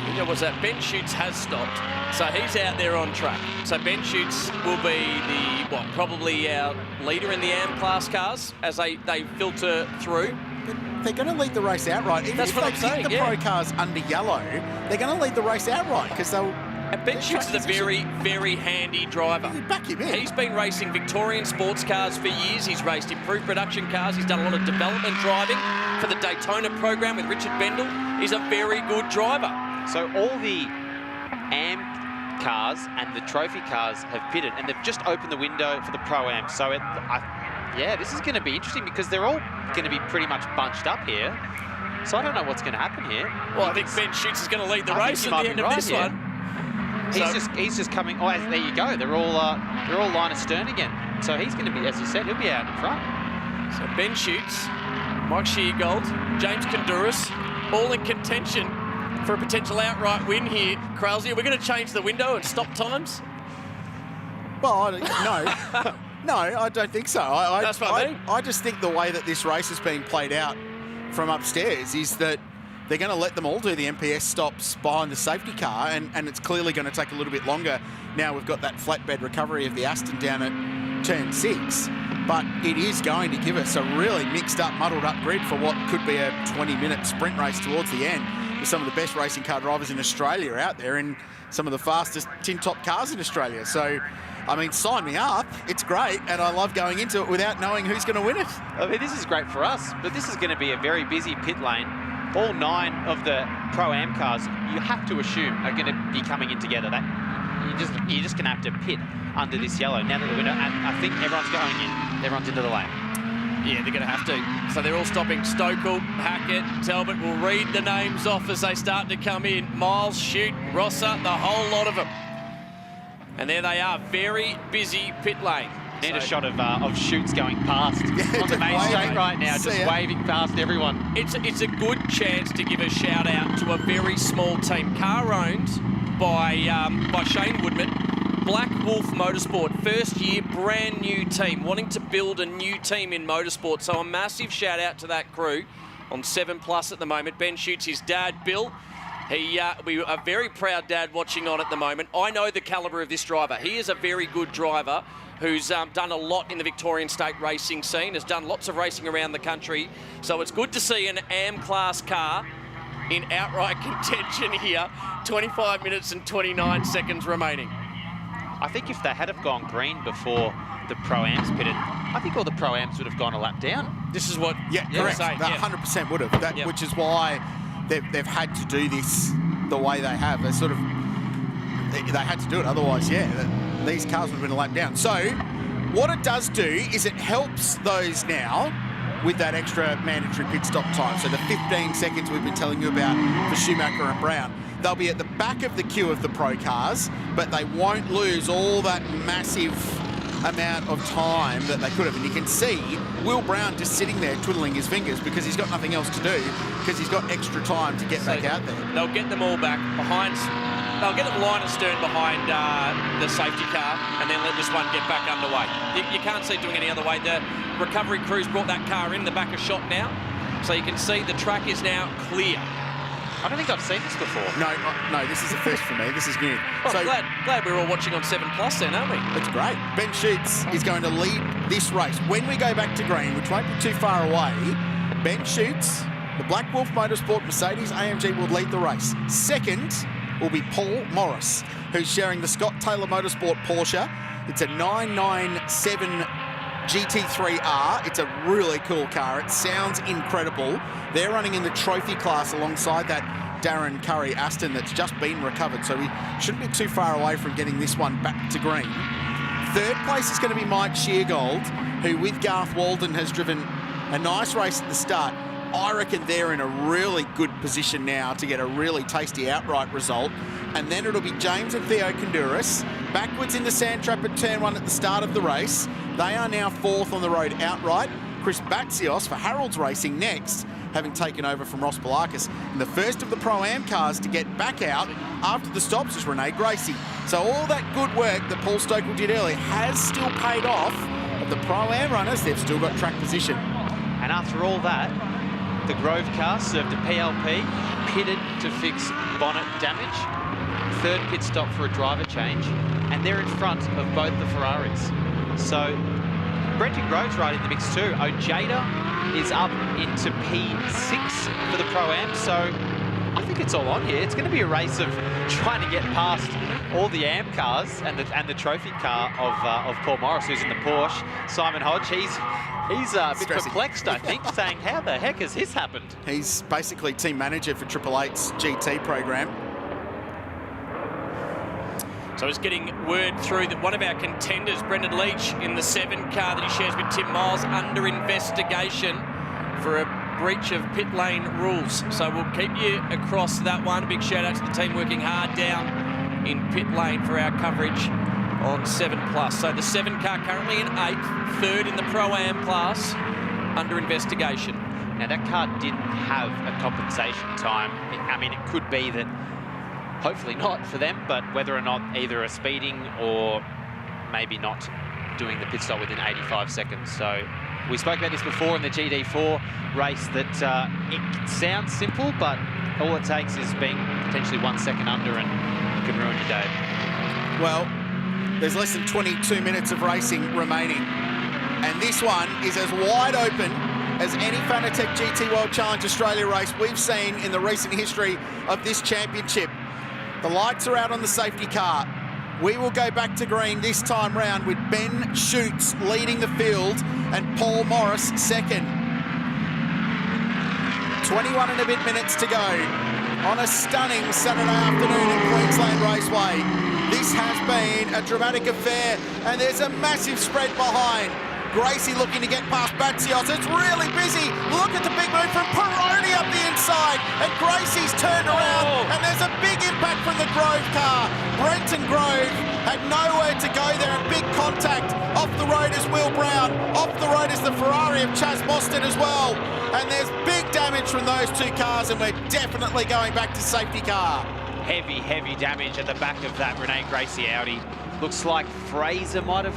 You know, was that Ben Shoots has stopped, so he's out there on track. So Ben Shoots will be probably our leader in the AM class cars as they filter through. They're going to lead the race outright. Even That's if what they I'm saying, keep the pro cars under yellow, they're going to lead the race outright because they'll... And Ben Shoots is a very, very handy driver. You back him in. He's been racing Victorian sports cars for years. He's raced improved production cars. He's done a lot of development driving for the Daytona program with Richard Bendel. He's a very good driver. So all the AM cars and the trophy cars have pitted, and they've just opened the window for the Pro-Am. So, yeah, this is going to be interesting because they're all going to be pretty much bunched up here. So I don't know what's going to happen here. Well, I think Ben Shoots is going to lead the race at the end of this one. He's just coming. Oh, there you go. They're all line astern again. So he's going to be, as you said, he'll be out in front. So Ben Shoots, Mike Sheargold, James Konduras, all in contention for a potential outright win here. Crailsey, are we going to change the window and stop times? Well, no. No, I don't think so. That's what I mean. I just think the way that this race is being played out from upstairs is that they're going to let them all do the MPS stops behind the safety car, and it's clearly going to take a little bit longer. Now we've got that flatbed recovery of the Aston down at turn 6, but it is going to give us a really mixed up, muddled up grid for what could be a 20-minute sprint race towards the end with some of the best racing car drivers in Australia out there and some of the fastest tin-top cars in Australia. So, I mean, sign me up. It's great, and I love going into it without knowing who's going to win it. I mean, this is great for us, but this is going to be a very busy pit lane. All 9 of the Pro-Am cars, you have to assume, are going to be coming in together. That you're just going to have to pit under this yellow now that the window, and I think everyone's going in. Everyone's into the lane. Yeah, they're going to have to. So they're all stopping. Stokel, Hackett, Talbot will read the names off as they start to come in. Miles, Shoot, Rosser, the whole lot of them. And there they are, very busy pit lane. Need a shot of Shoots going past on the main straight right now, just waving past everyone. It's a good chance to give a shout out to a very small team, car owned by Shane Woodman, Black Wolf Motorsport, first year, brand new team, wanting to build a new team in motorsport. So a massive shout out to that crew on 7+ at the moment. Ben Shoots, his dad, Bill. We are a very proud dad watching on at the moment. I know the calibre of this driver. He is a very good driver who's done a lot in the Victorian state racing scene, has done lots of racing around the country. So it's good to see an AM class car in outright contention here. 25 minutes and 29 seconds remaining. I think if they had have gone green before the Pro-Ams pitted, I think all the Pro-Ams would have gone a lap down. This is what... Yeah, correct. That 100% would have. Which is why they've had to do this the way they have. They had to do it. Otherwise, these cars would have been a lap down. So what it does do is it helps those now with that extra mandatory pit stop time. So the 15 seconds we've been telling you about for Schumacher and Brown. They'll be at the back of the queue of the pro cars, but they won't lose all that massive amount of time that they could have. And you can see Will Brown just sitting there twiddling his fingers because he's got nothing else to do, because he's got extra time to get back out there. They'll get them all back behind. They'll get them line and stern behind the safety car and then let this one get back underway. You can't see it doing any other way. The recovery crew's brought that car in the back of shot now. So you can see the track is now clear. I don't think I've seen this before. No, this is the first for me. This is new. Well, so glad we're all watching on 7+ then, aren't we? That's great. Ben Shoots is going to lead this race. When we go back to green, which won't be too far away, Ben Shoots, the Black Wolf Motorsport Mercedes AMG will lead the race. Second will be Paul Morris, who's sharing the Scott Taylor Motorsport Porsche. It's a 997 GT3R. It's a really cool car. It sounds incredible. They're running in the trophy class alongside that Darren Curry Aston that's just been recovered, so we shouldn't be too far away from getting this one back to green. Third place is going to be Mike Sheargold, who with Garth Walden has driven a nice race at the start. I reckon they're in a really good position now to get a really tasty outright result. And then it'll be James and Theo Konduras backwards in the sand trap at turn 1 at the start of the race. They are now 4th on the road outright. Chris Batsios for Harold's Racing next, having taken over from Ross Palakis. And the first of the Pro-Am cars to get back out after the stops is Renee Gracie. So all that good work that Paul Stokel did earlier has still paid off. But the Pro-Am runners, they've still got track position. And after all that, the Grove car served a PLP, pitted to fix bonnet damage, third pit stop for a driver change, and they're in front of both the Ferraris. So Brenton Grove's right in the mix too. Ojeda is up into P6 for the Pro-Am, so I think it's all on here. It's going to be a race of trying to get past all the AM cars and the trophy car of Paul Morris, who's in the Porsche. Simon Hodge, he's a bit perplexed, I think, saying, how the heck has this happened? He's basically team manager for Triple 8's GT program. So it's getting word through that one of our contenders, Brendan Leach, in the 7 car that he shares with Tim Miles, under investigation for a breach of pit lane rules. So we'll keep you across that one. A big shout out to the team working hard down in pit lane for our coverage on 7+. So the 7 car currently in 8th, 3rd in the Pro-Am class, under investigation. Now, that car didn't have a compensation time. I mean, it could be that, hopefully not for them, but whether or not either a speeding or maybe not doing the pit stop within 85 seconds. So we spoke about this before in the GD4 race, that it sounds simple, but all it takes is being potentially 1 second under and it can ruin your day. Well, there's less than 22 minutes of racing remaining, and this one is as wide open as any Fanatec GT World Challenge Australia race we've seen in the recent history of this championship. The lights are out on the safety car. We will go back to green this time round with Ben Schutz leading the field and Paul Morris second. 21 and a bit minutes to go on a stunning Saturday afternoon in Queensland Raceway. This has been a dramatic affair, and there's a massive spread behind. Gracie looking to get past Batsios. It's really busy. Look at the big move from Peroni up the inside, and Gracie's turned around, and there's a big impact from the Grove car. Brenton Grove had nowhere to go there, and big contact. Off the road is Will Brown. Off the road is the Ferrari of Chas Mostert as well. And there's big damage from those two cars, and we're definitely going back to safety car. Heavy, heavy damage at the back of that Renee Gracie Audi. Looks like Fraser might have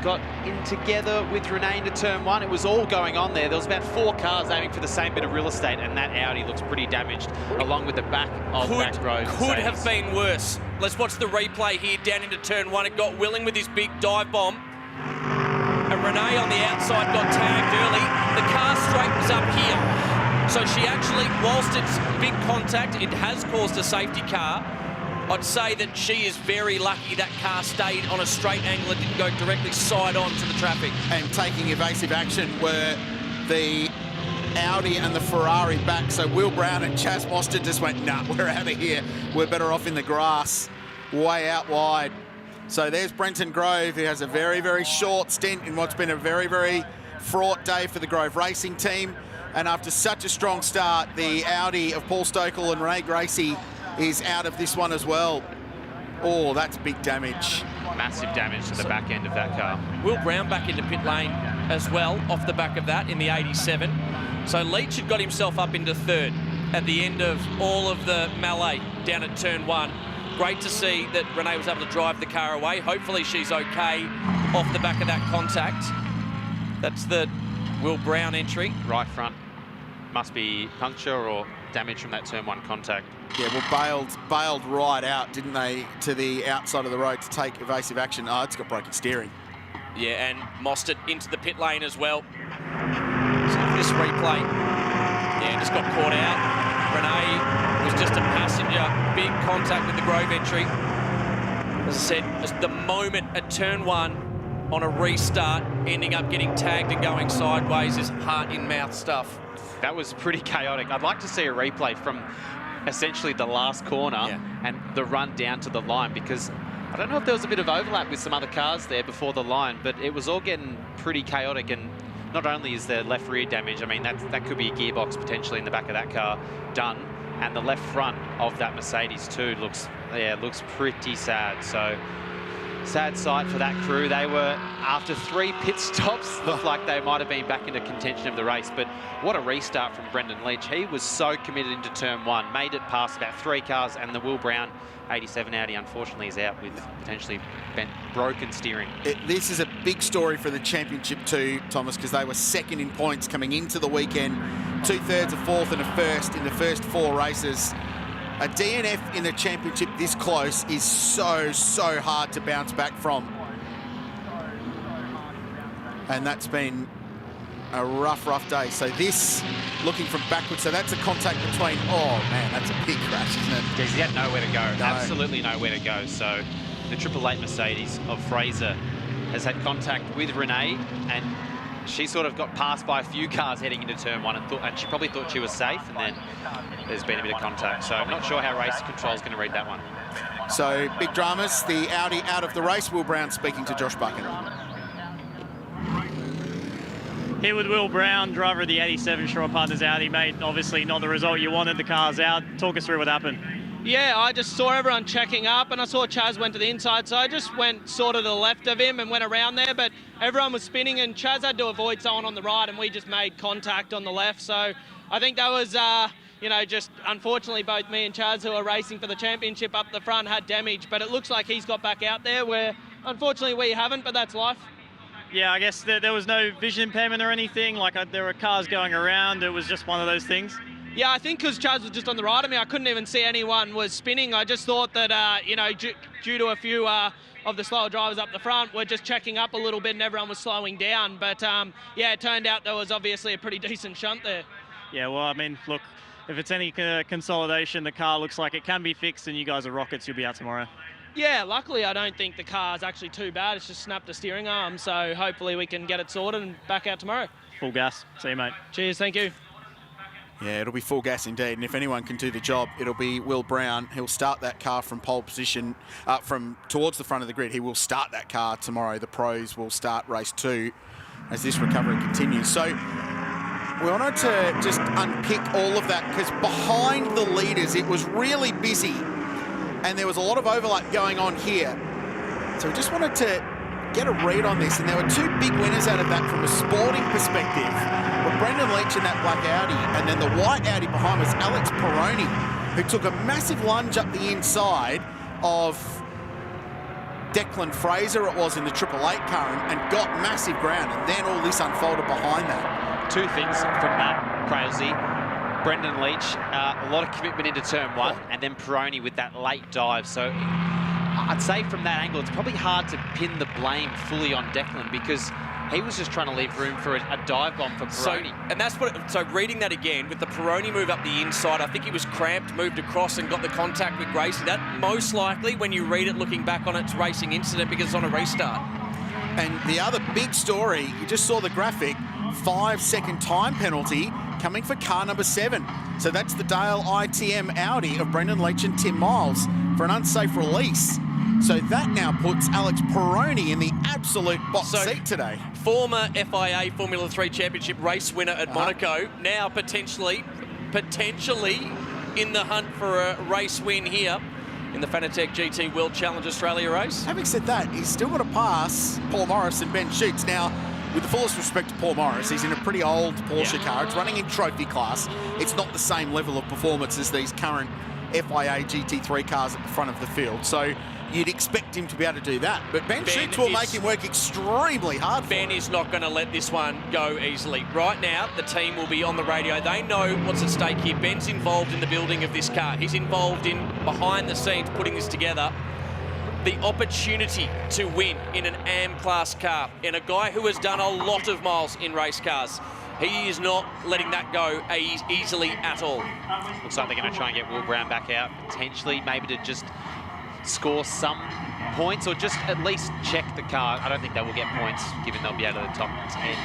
got in together with Renee into turn one. It was all going on there. There was about 4 cars aiming for the same bit of real estate, and that Audi looks pretty damaged along with the back of that Grove. Could have been worse. Let's watch the replay here down into turn one. It got Willing with his big dive bomb, and Renee on the outside got tagged early. The car straightens up here. So she actually, whilst it's big contact, it has caused a safety car. I'd say that she is very lucky that car stayed on a straight angle and didn't go directly side on to the traffic. And taking evasive action were the Audi and the Ferrari back. So Will Brown and Chas Mostert just went, nah, we're out of here. We're better off in the grass, way out wide. So there's Brenton Grove, who has a very, very short stint in what's been a very, very fraught day for the Grove Racing team. And after such a strong start, the Audi of Paul Stokel and Renee Gracie is out of this one as well. Oh, that's big damage. Massive damage to the back end of that car. Will Brown back into pit lane as well, off the back of that in the 87. So Leach had got himself up into third at the end of all of the melee down at turn one. Great to see that Renee was able to drive the car away. Hopefully she's okay off the back of that contact. That's the Will Brown entry. Right front must be puncture or damage from that turn one contact. Yeah, well, bailed right out, didn't they, to the outside of the road to take evasive action. Oh, it's got broken steering. Yeah, and Mostert into the pit lane as well. So this replay, yeah, just got caught out. Renee was just a passenger, big contact with the Grove entry. As I said, just the moment at turn one on a restart, ending up getting tagged and going sideways is heart-in-mouth stuff. That was pretty chaotic. I'd like to see a replay from essentially the last corner and the run down to the line, because I don't know if there was a bit of overlap with some other cars there before the line, but it was all getting pretty chaotic. And not only is the left rear damage, I mean, that could be a gearbox potentially in the back of that car done, and the left front of that Mercedes too looks pretty sad. So sad sight for that crew. They were, after 3 pit stops, looked like they might have been back into contention of the race. But what a restart from Brendan Leach. He was so committed into turn one, made it past about 3 cars, and the Will Brown 87 Audi unfortunately is out with potentially broken steering. This is a big story for the championship too, Thomas, because they were second in points coming into the weekend, 2/3, a 4th and a 1st in the first 4 races. A DNF in the championship this close is so hard to bounce back from. And that's been a rough day. So this, looking from backwards, so that's a contact between, oh man, that's a big crash, isn't it? Because he had nowhere to go, No. Absolutely nowhere to go. So the 888 Mercedes of Fraser has had contact with Renee, and she sort of got passed by a few cars heading into turn one, and she probably thought she was safe, and then there's been a bit of contact. So I'm not sure how race control is going to read that one. So big dramas, the Audi out of the race. Will Brown speaking to Josh Buchan. Here with Will Brown, driver of the 87 Shore Partners Audi. Mate, obviously not the result you wanted, the car's out. Talk us through what happened. Yeah, I just saw everyone checking up and I saw Chaz went to the inside, so I just went sort of to the left of him and went around there, but everyone was spinning and Chaz had to avoid someone on the right and we just made contact on the left. So I think that was, you know, just unfortunately both me and Chaz, who are racing for the championship up the front, had damage, but it looks like he's got back out there where unfortunately we haven't, but that's life. Yeah, I guess there was no vision impairment or anything, like there were cars going around, it was just one of those things. Yeah, I think because Chaz was just on the right of me, I couldn't even see anyone was spinning. I just thought that, you know, due to a few of the slower drivers up the front, were just checking up a little bit and everyone was slowing down. But, yeah, it turned out there was obviously a pretty decent shunt there. Yeah, well, I mean, look, if it's any consolidation, the car looks like it can be fixed and you guys are rockets, you'll be out tomorrow. Yeah, luckily I don't think the car's actually too bad. It's just snapped a steering arm, so hopefully we can get it sorted and back out tomorrow. Full gas. See you, mate. Cheers, thank you. Yeah, it'll be full gas indeed, and if anyone can do the job, it'll be Will Brown. He'll start that car from pole position, from towards the front of the grid. He will start that car tomorrow. The pros will start race 2 as this recovery continues. So we wanted to just unpick all of that, because behind the leaders, it was really busy, and there was a lot of overlap going on here. So we just wanted to get a read on this, and there were 2 big winners out of that from a sporting perspective. But Brendan Leach in that black Audi, and then the white Audi behind was Alex Peroni, who took a massive lunge up the inside of Declan Fraser, it was, in the 888 car, and got massive ground, and then all this unfolded behind that. 2 things from that, Crazy. Brendan Leach, a lot of commitment into turn 1, and then Peroni with that late dive. So I'd say from that angle, it's probably hard to pin the blame fully on Declan, because he was just trying to leave room for a dive bomb for Peroni. And that's what, so reading that again, with the Peroni move up the inside, I think he was cramped, moved across and got the contact with Gracie. That most likely, when you read it looking back on its racing incident, because it's on a restart. And the other big story, you just saw the graphic, 5-second time penalty coming for car number 7. So that's the Dale ITM Audi of Brendan Leach and Tim Miles for an unsafe release. So that now puts Alex Peroni in the absolute box seat today. Former FIA Formula 3 Championship race winner at Monaco, now potentially in the hunt for a race win here in the Fanatec GT World Challenge Australia race. Having said that, he's still got to pass Paul Morris and Ben Sheets. Now, with the fullest respect to Paul Morris, he's in a pretty old Porsche car. It's running in trophy class. It's not the same level of performance as these current FIA GT3 cars at the front of the field. So you'd expect him to be able to do that. But Ben Sheets will make him work extremely hard for him. Ben is not going to let this one go easily. Right now, the team will be on the radio. They know what's at stake here. Ben's involved in the building of this car. He's involved in behind the scenes putting this together. The opportunity to win in an AM class car, and a guy who has done a lot of miles in race cars. He is not letting that go easily at all. Looks like they're going to try and get Will Brown back out, potentially maybe to just score some points, or just at least check the car. I don't think they will get points, given they'll be out of the top 10.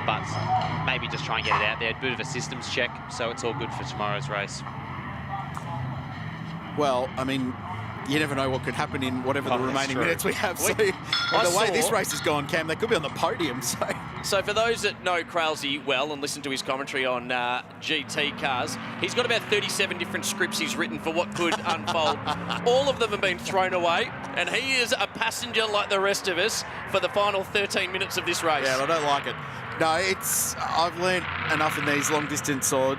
But maybe just try and get it out there. A bit of a systems check, so it's all good for tomorrow's race. Well, I mean, you never know what could happen in whatever the remaining minutes we have. So, the way this race has gone, Cam, they could be on the podium. So for those that know Crailsey well and listen to his commentary on GT cars, he's got about 37 different scripts he's written for what could unfold. All of them have been thrown away, and he is a passenger like the rest of us for the final 13 minutes of this race. Yeah, I don't like it. No, I've learned enough in these long distance or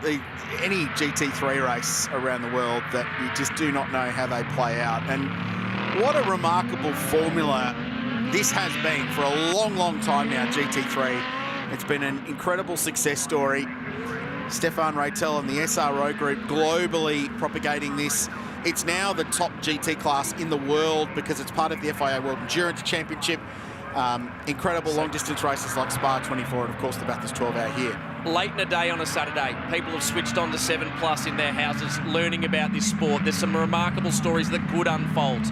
any GT3 race around the world that you just do not know how they play out. And what a remarkable formula this has been for a long, long time now, GT3. It's been an incredible success story. Stefan Reitel and the SRO Group globally propagating this. It's now the top GT class in the world because it's part of the FIA World Endurance Championship. Incredible long-distance races like Spa 24 and, of course, the Bathurst 12-hour here. Late in a day on a Saturday, people have switched on to 7+ in their houses, learning about this sport. There's some remarkable stories that could unfold.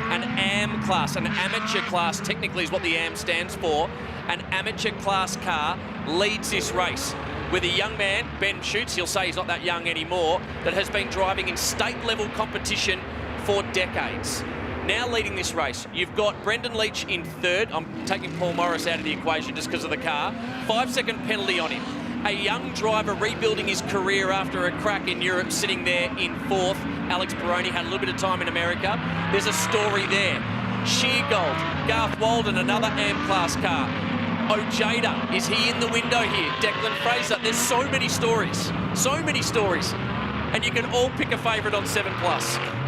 An AM class, an amateur class, technically is what the AM stands for. An amateur class car leads this race with a young man, Ben Sheets, he'll say he's not that young anymore, that has been driving in state-level competition for decades. Now leading this race, you've got Brendan Leach in third. I'm taking Paul Morris out of the equation just because of the car. 5-second penalty on him. a young driver rebuilding his career after a crack in Europe, sitting there in 4th. Alex Peroni had a little bit of time in America. There's a story there. Sheargold, Garth Walden, another AM-class car. Ojeda, is he in the window here? Declan Fraser, there's so many stories. So many stories. And you can all pick a favourite on 7+.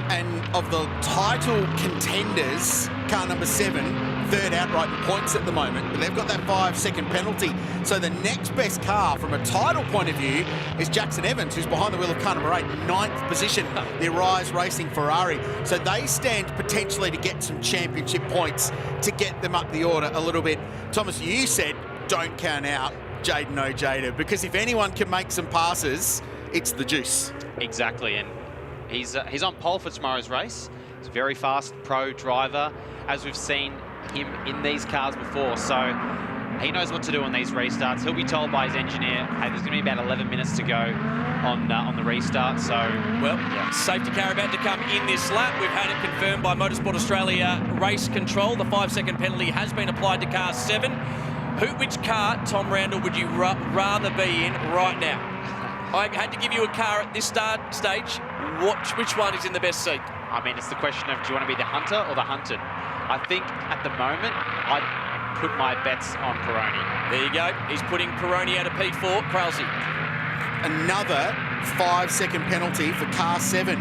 And of the title contenders, car number 7, third outright in points at the moment, but they've got that 5-second penalty. So the next best car from a title point of view is Jackson Evans, who's behind the wheel of car number 8, 9th position, the Arise Racing Ferrari. So they stand potentially to get some championship points to get them up the order a little bit. Thomas, you said don't count out Jaden Ojeda, because if anyone can make some passes, it's the Juice. Exactly, and he's on pole for tomorrow's race. He's a very fast pro driver, as we've seen him in these cars before, so he knows what to do on these restarts. He'll be told by his engineer, hey, there's going to be about 11 minutes to go on the restart, so... Well, yeah. Safety car about to come in this lap. We've had it confirmed by Motorsport Australia Race Control. The 5-second penalty has been applied to car 7. Which car, Tom Randall, would you rather be in right now? I had to give you a car at this start stage. Which one is in the best seat? I mean, it's the question of, do you want to be the hunter or the hunted? I think at the moment, I'd put my bets on Peroni. There you go. He's putting Peroni out of P4. Krause. Another 5-second penalty for car 7,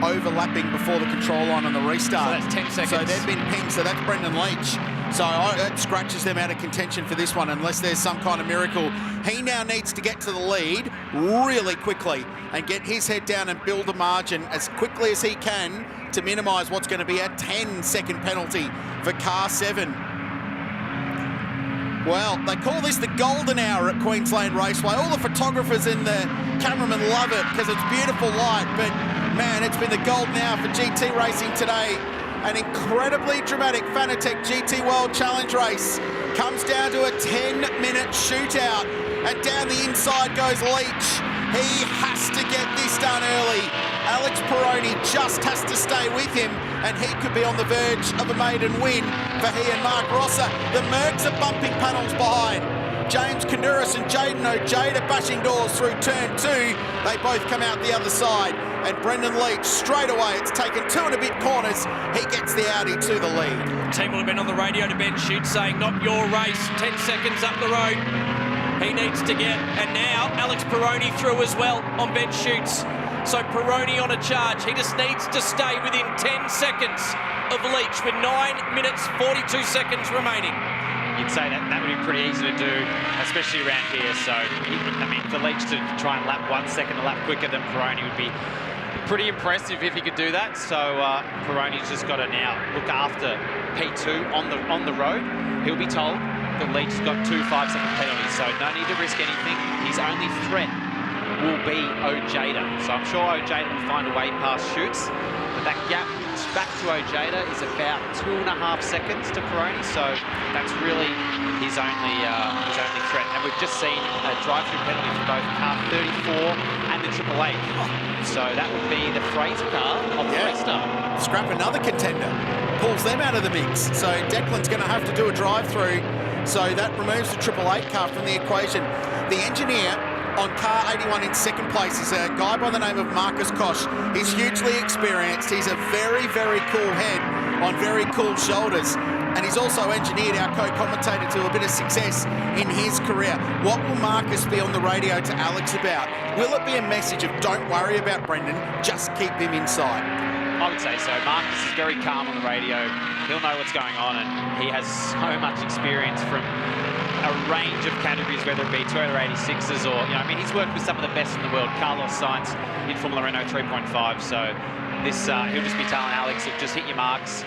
overlapping before the control line on the restart. So that's 10 seconds. So they've been pinged, so that's Brendan Leach. So that scratches them out of contention for this one, unless there's some kind of miracle. He now needs to get to the lead really quickly and get his head down and build a margin as quickly as he can to minimise what's going to be a 10-second penalty for car 7. Well, they call this the golden hour at Queensland Raceway. All the photographers and the cameramen love it because it's beautiful light, but man, it's been the golden hour for GT racing today. An incredibly dramatic Fanatec GT World Challenge race comes down to a 10-minute shootout, and down the inside goes Leach. He has to get this done early. Alex Peroni just has to stay with him, and he could be on the verge of a maiden win for he and Mark Rosser. The Mercs are bumping panels behind. James Kanduris and Jaden Ojeda bashing doors through turn 2. They both come out the other side. And Brendan Leach, straight away, it's taken 2 and a bit corners. He gets the Audi to the lead. The team will have been on the radio to Ben Shoots saying, not your race, 10 seconds up the road. He needs to get, and now Alex Peroni through as well on Ben Shoots. So Peroni on a charge. He just needs to stay within 10 seconds of Leach with 9 minutes, 42 seconds remaining. You'd say that would be pretty easy to do, especially around here. So, I mean, for Leach to try and lap 1 second a lap quicker than Peroni would be pretty impressive if he could do that. So Peroni's just got to now look after P2 on the road. He'll be told that Leach has got 2 5-second penalties, so no need to risk anything. His only threat will be Ojeda. So I'm sure Ojeda will find a way past Shoots, but that gap back to Ojeda is about 2.5 seconds to Peroni, so that's really his only threat. And we've just seen a drive-through penalty for both car 34 and the Triple Eight. So that would be the Fraser car of the restart. Scrap another contender, pulls them out of the mix. So Declan's going to have to do a drive-through. So that removes the Triple Eight car from the equation. The engineer on car 81 in second place is a guy by the name of Marcus Koch. He's hugely experienced. He's a very, very cool head on very cool shoulders. And he's also engineered our co-commentator to a bit of success in his career. What will Marcus be on the radio to Alex about? Will it be a message of don't worry about Brendan, just keep him inside? I would say so. Marcus is very calm on the radio. He'll know what's going on, and he has so much experience from a range of categories, whether it be Toyota 86s or, I mean, he's worked with some of the best in the world. Carlos Sainz in Formula Renault 3.5. So this, he'll just be telling Alex, just hit your marks.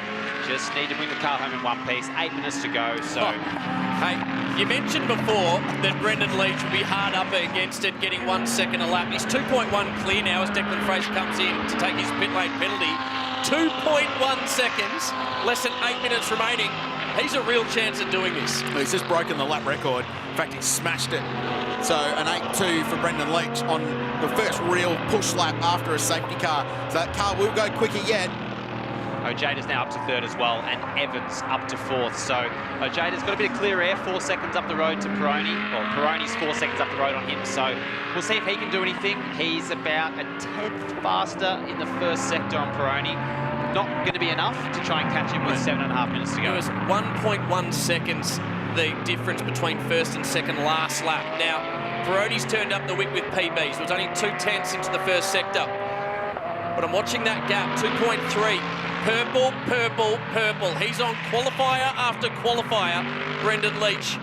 Just need to bring the car home in one piece. 8 minutes to go, so... Hey, you mentioned before that Brendan Leach would be hard up against it, getting 1 second a lap. He's 2.1 clear now as Declan Fraser comes in to take his pit lane penalty. 2.1 seconds, less than 8 minutes remaining. He's a real chance at doing this. He's just broken the lap record. In fact, he smashed it. So an 8.2 for Brendan Leach on the first real push lap after a safety car. So that car will go quicker yet. Ojada's now up to third as well, and Evans up to fourth. So Ojada's got a bit of clear air, 4 seconds up the road to Peroni, or Peroni's 4 seconds up the road on him. So we'll see if he can do anything. He's about a 10th faster in the first sector on Peroni. Not going to be enough to try and catch him with 7.5 minutes to go. It was 1.1 seconds the difference between first and second last lap. Now, Peroni's turned up the wick with PBs. It was only 2/10 into the first sector. But I'm watching that gap, 2.3. Purple, purple, purple. He's on qualifier after qualifier, Brendan Leach.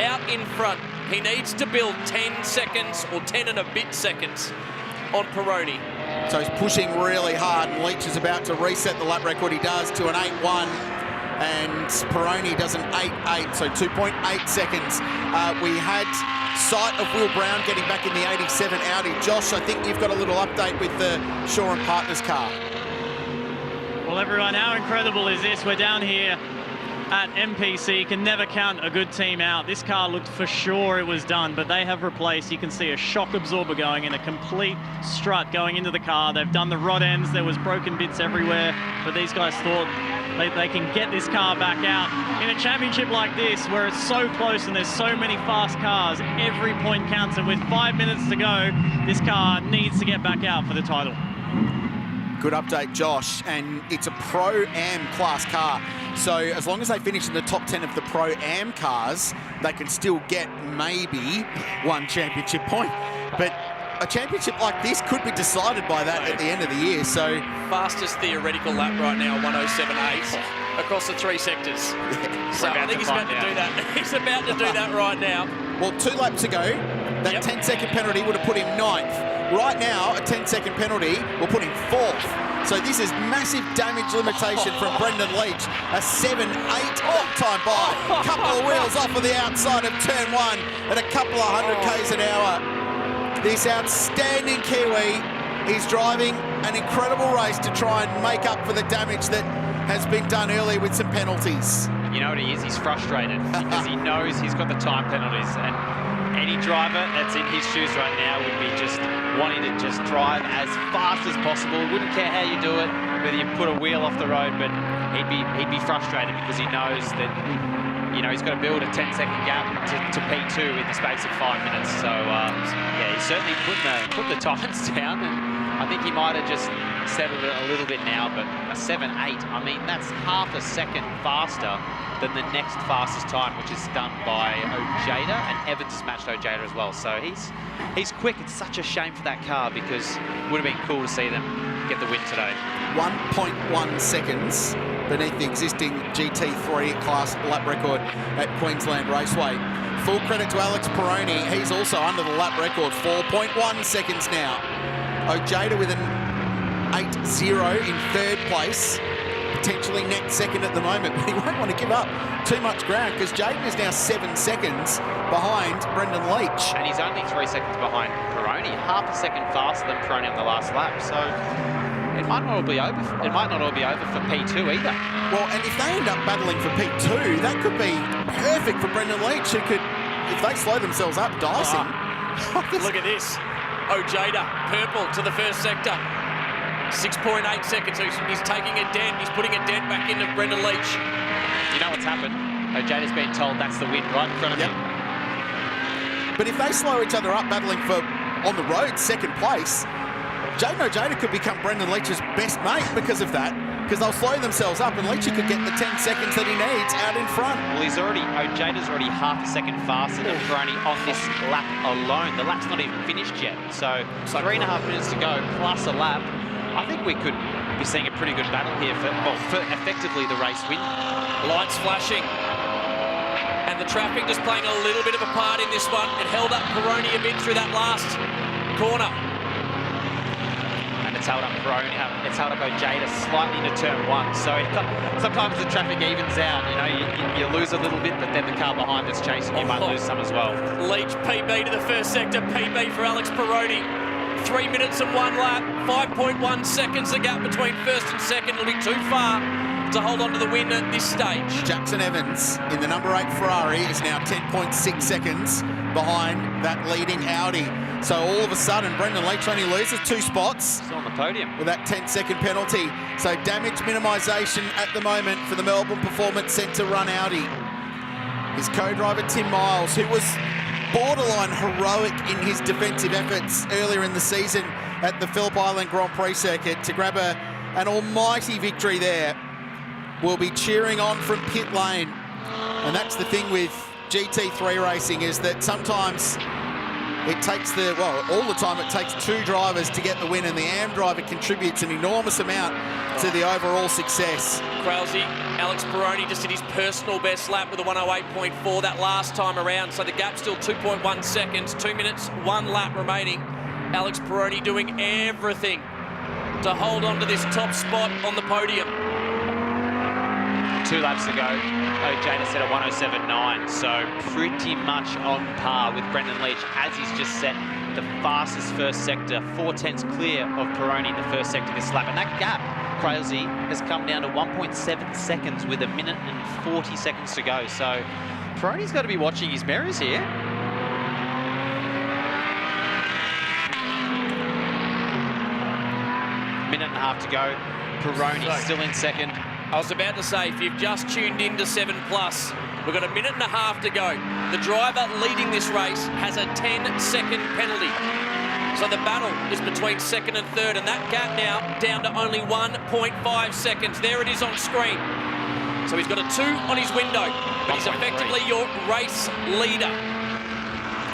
Out in front. He needs to build 10 seconds or 10 and a bit seconds on Peroni. So he's pushing really hard, and Leach is about to reset the lap record. He does to an 8.1, and Peroni does an 8.8, so 2.8 seconds. We had sight of Will Brown getting back in the 87 Audi. Josh, I think you've got a little update with the Shaw and Partners car. Well, everyone, how incredible is this? We're down here at MPC. You can never count a good team out. This car looked for sure it was done, but they have replaced. You can see a shock absorber going and a complete strut going into the car. They've done the rod ends. There was broken bits everywhere, but these guys thought they can get this car back out. In a championship like this, where it's so close and there's so many fast cars, every point counts, and with 5 minutes to go, this car needs to get back out for the title. Good update, Josh, and it's a Pro-Am class car. So as long as they finish in the top 10 of the Pro-Am cars, they can still get maybe one championship point. But a championship like this could be decided by that at the end of the year. So fastest theoretical lap right now, 107.8 across the 3 sectors. So I think he's about to do that. He's about to do that right now. Well, 2 laps ago, that 10-second penalty would have put him 9th. Right now, a 10-second penalty will put him 4th. So this is massive damage limitation from Brendan Leach. A 7.8 time by. A couple of wheels off of the outside of turn 1 at a couple of 100 k's an hour. This outstanding Kiwi is driving an incredible race to try and make up for the damage that has been done earlier with some penalties. You know what he is? He's frustrated because he knows he's got the time penalties, and any driver that's in his shoes right now would be just wanting to just drive as fast as possible. Wouldn't care how you do it, whether you put a wheel off the road, but he'd be frustrated because he knows that, you know, he's got to build a 10-second gap to P2 in the space of 5 minutes. So yeah, he's certainly put the times down, and I think he might have just settled it a little bit now. But a 7.8, I mean, that's half a second faster than the next fastest time, which is done by Ojeda, and Evans has matched Ojeda as well. So he's quick. It's such a shame for that car because it would have been cool to see them get the win today. 1.1 seconds beneath the existing GT3 class lap record at Queensland Raceway. Full credit to Alex Peroni. He's also under the lap record, 4.1 seconds now. Ojeda with an 8.0 in 3rd place. Potentially next second at the moment, but he won't want to give up too much ground because Jaden is now 7 seconds behind Brendan Leach. And he's only 3 seconds behind Peroni, half a second faster than Peroni on the last lap. So it might not all be over. It might not all be over for P2 either. Well, and if they end up battling for P2, that could be perfect for Brendan Leach, who could, if they slow themselves up, dice him. Look at this. Ojeda, purple to the first sector. 6.8 seconds. He's taking a dent. He's putting a dent back into Brendan Leach. You know what's happened? Ojeda's been told that's the win right in front of him. But if they slow each other up battling for, on the road, 2nd place, Jaden Ojeda could become Brendan Leach's best mate because of that, because they'll slow themselves up and Leach could get the 10 seconds that he needs out in front. Well, Ojeda's already half a second faster than Peroni on this lap alone. The lap's not even finished yet. So 3.5 minutes to go plus a lap. I think we could be seeing a pretty good battle here for effectively the race win. Lights flashing. And the traffic just playing a little bit of a part in this one. It held up Peroni a bit through that last corner. And it's held up Peroni, it's held up Ojeda slightly into turn 1. So sometimes the traffic evens out. You know, you lose a little bit, but then the car behind that's chasing you might lose some as well. Leach PB to the first sector, PB for Alex Peroni. 3 minutes and 1 lap, 5.1 seconds the gap between first and second. It'll be too far to hold on to the win at this stage. Jackson Evans in the number 8 Ferrari is now 10.6 seconds behind that leading Audi. So all of a sudden, Brendan Leach only loses 2 spots. He's on the podium. With that 10-second penalty. So damage minimisation at the moment for the Melbourne Performance Centre run Audi. His co-driver Tim Miles, who was borderline heroic in his defensive efforts earlier in the season at the Phillip Island Grand Prix circuit to grab an almighty victory there, will be cheering on from pit lane. And that's the thing with GT3 racing, is that sometimes it takes all the time it takes 2 drivers to get the win, and the AM driver contributes an enormous amount to the overall success. Krause, Alex Peroni just did his personal best lap with a 108.4 that last time around, so the gap's still 2.1 seconds, 2 minutes, 1 lap remaining. Alex Peroni doing everything to hold on to this top spot on the podium. 2 laps to go. Ojeda set a 107.9, so pretty much on par with Brendan Leach, as he's just set the fastest first sector, 4/10 clear of Peroni in the first sector this lap. And that gap, Crailsey, has come down to 1.7 seconds with 1 minute and 40 seconds to go. So Peroni's got to be watching his mirrors here. Minute and a half to go. Peroni still in second. I was about to say, if you've just tuned in to 7 Plus, we've got 1.5 minutes to go. The driver leading this race has a 10-second penalty. So the battle is between second and third, and that gap now down to only 1.5 seconds. There it is on screen. So he's got a 2 on his window, but he's effectively your race leader.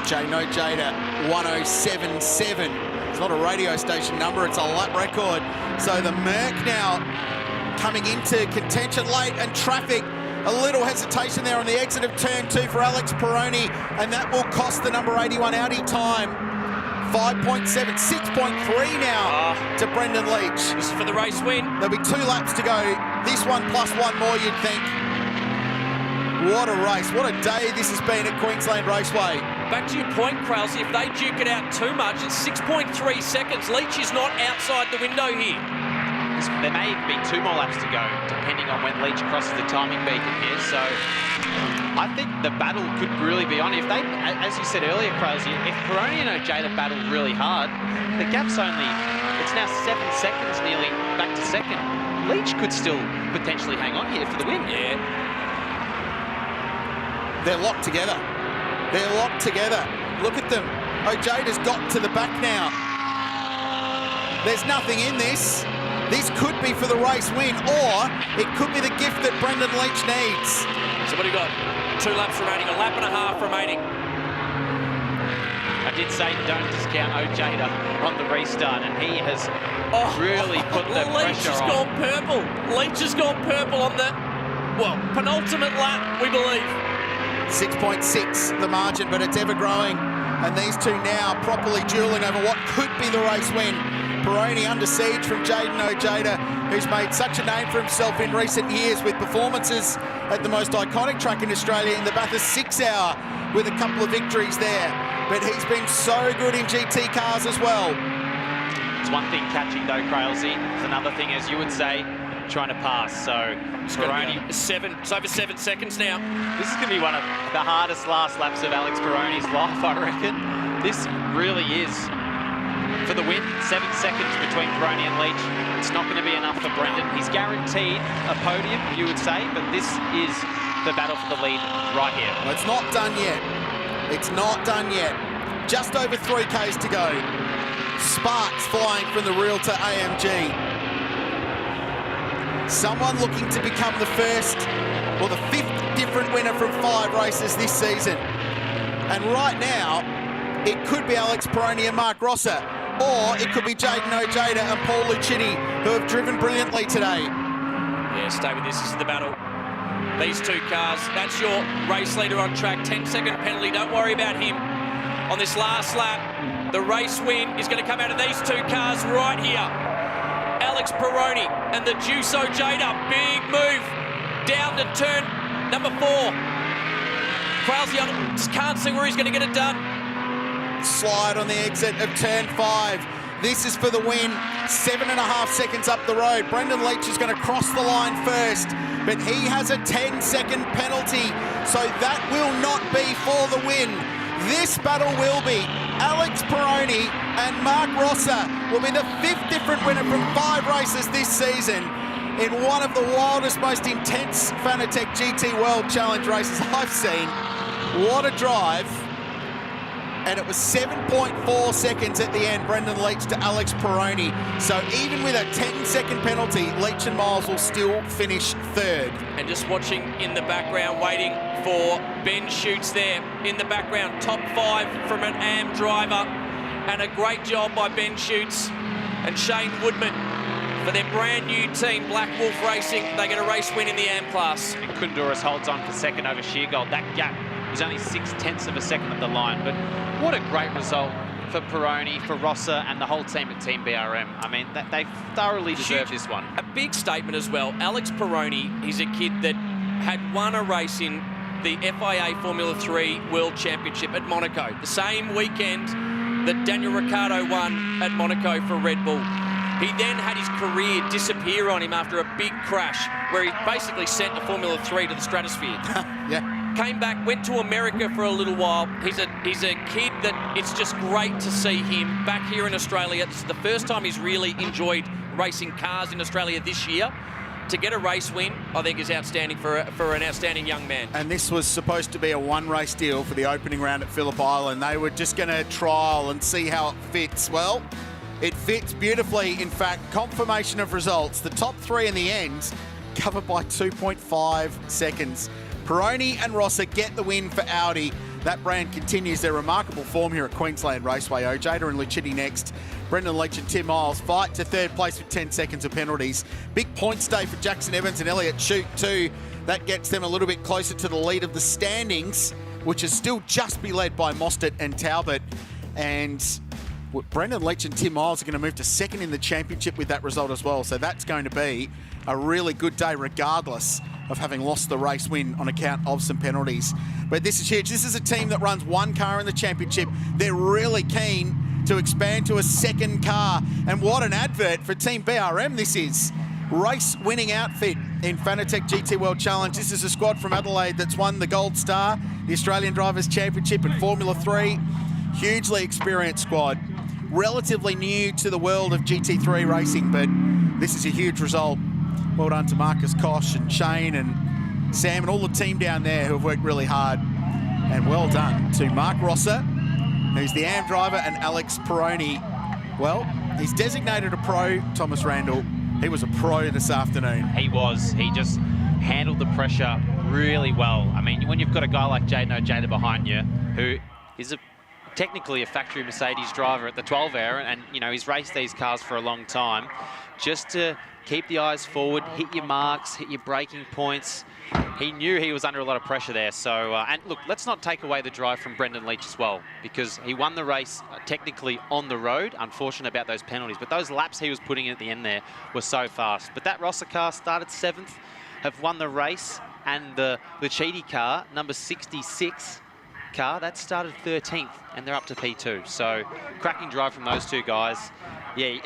Jaden Ojeda, 107.7. It's not a radio station number, it's a lap record. So the Merc now coming into contention late, and traffic, a little hesitation there on the exit of turn 2 for Alex Peroni, and that will cost the number 81 Audi time. 5.7, 6.3 now to Brendan Leach. This is for the race win. There'll be 2 laps to go. This one plus 1 more, you'd think. What a race, what a day this has been at Queensland Raceway. Back to your point, Krause, if they duke it out too much, it's 6.3 seconds. Leach is not outside the window here. There may even be 2 more laps to go, depending on when Leach crosses the timing beacon here. So I think the battle could really be on. If they, as you said earlier, Krause, if Peroni and Ojeda battle really hard, the gap's it's now 7 seconds nearly back to second. Leach could still potentially hang on here for the win. Yeah. They're locked together. They're locked together. Look at them. Ojeda's got to the back now. There's nothing in this. This could be for the race win, or it could be the gift that Brendan Leach needs. So what do you got? 2 laps remaining, 1.5 laps remaining. I did say don't discount Ojeda on the restart, and he has really put the pressure on. Leach has gone purple. Leach has gone purple on the, penultimate lap, we believe. 6.6 the margin, but it's ever growing. And these two now properly duelling over what could be the race win. Peroni under siege from Jaden Ojeda, who's made such a name for himself in recent years with performances at the most iconic track in Australia in the Bathurst 6 Hour, with a couple of victories there. But he's been so good in GT cars as well. It's one thing catching though, Crailsey. It's another thing, as you would say, trying to pass. So Peroni, it's over 7 seconds now. This is going to be one of the hardest last laps of Alex Peroni's life, I reckon. This really is for the win. 7 seconds between Peroni and Leach. It's not going to be enough for Brendan. He's guaranteed a podium, you would say, but this is the battle for the lead right here. Well, it's not done yet. It's not done yet. Just over 3Ks to go. Sparks flying from the Realtor AMG. Someone looking to become the first, or the 5th different winner from 5 races this season. And right now, it could be Alex Peroni and Mark Rosser, or it could be Jaden Ojeda and Paul Lucchini, who have driven brilliantly today. Yeah, stay with this. This is the battle. These 2 cars, that's your race leader on track. 10-second penalty, don't worry about him. On this last lap, the race win is going to come out of these 2 cars right here. Alex Peroni and the Juice Ojeda. Big move down to turn number 4. Krause just can't see where he's going to get it done. slide on the exit of turn 5. This is for the win. 7.5 seconds up the road. Brendan Leach is going to cross the line first, but he has a 10-second penalty, so that will not be for the win. This battle will be Alex Peroni and Mark Rosser will be the 5th different winner from 5 races this season in one of the wildest, most intense Fanatec GT World Challenge races I've seen. What a drive. And it was 7.4 seconds at the end, Brendan Leach to Alex Peroni. So even with a 10-second penalty, Leach and Miles will still finish 3rd. And just watching in the background, waiting for Ben Shoots there in the background. Top 5 from an AM driver. And a great job by Ben Shoots and Shane Woodman for their brand new team, Black Wolf Racing. They get a race win in the AM class. And Kunduras holds on for second over Sheargold. That gap was only 0.6 of a second at the line, but what a great result for Peroni, for Rosser, and the whole team at Team BRM. I mean, they thoroughly deserve this one. A big statement as well. Alex Peroni is a kid that had won a race in the FIA Formula 3 World Championship at Monaco, the same weekend that Daniel Ricciardo won at Monaco for Red Bull. He then had his career disappear on him after a big crash where he basically sent the Formula 3 to the stratosphere. Yeah. Came back, went to America for a little while. He's a kid that it's just great to see him back here in Australia. It's the first time he's really enjoyed racing cars in Australia this year. To get a race win, I think is outstanding for an outstanding young man. And this was supposed to be a one-race deal for the opening round at Phillip Island. They were just going to trial and see how it fits. Well, it fits beautifully. In fact, confirmation of results. The top 3 in the end covered by 2.5 seconds. Peroni and Rosser get the win for Audi. That brand continues their remarkable form here at Queensland Raceway. Ojeda and Lucchetti next. Brendan Leach and Tim Miles fight to 3rd place with 10 seconds of penalties. Big points day for Jackson Evans and Elliott Shute too. That gets them a little bit closer to the lead of the standings, which is still just be led by Mostert and Talbot. And Brendan Leach and Tim Miles are going to move to 2nd in the championship with that result as well. So that's going to be a really good day regardless of having lost the race win on account of some penalties. But this is huge. This is a team that runs 1 car in the championship. They're really keen to expand to a 2nd car. And what an advert for Team BRM this is. Race-winning outfit in Fanatec GT World Challenge. This is a squad from Adelaide that's won the Gold Star, the Australian Drivers' Championship and Formula 3. Hugely experienced squad. Relatively new to the world of GT3 racing, but this is a huge result. Well done to Marcus Koch and Shane and Sam and all the team down there who have worked really hard. And well done to Mark Rosser, who's the AM driver, and Alex Peroni. Well, he's designated a pro, Thomas Randall. He was a pro this afternoon. He was. He just handled the pressure really well. I mean, when you've got a guy like Jaden Ojeda behind you, who is technically a factory Mercedes driver at the 12 era, and you know he's raced these cars for a long time, just to keep the eyes forward, hit your marks, hit your braking points. He knew he was under a lot of pressure there. So, and look, let's not take away the drive from Brendan Leach as well, because he won the race technically on the road. Unfortunate about those penalties, but those laps he was putting in at the end there were so fast. But that Rosser car started 7th, have won the race, and the Lucchetti car, number 66 car, that started 13th, and they're up to P2. So, cracking drive from those 2 guys. Yeah,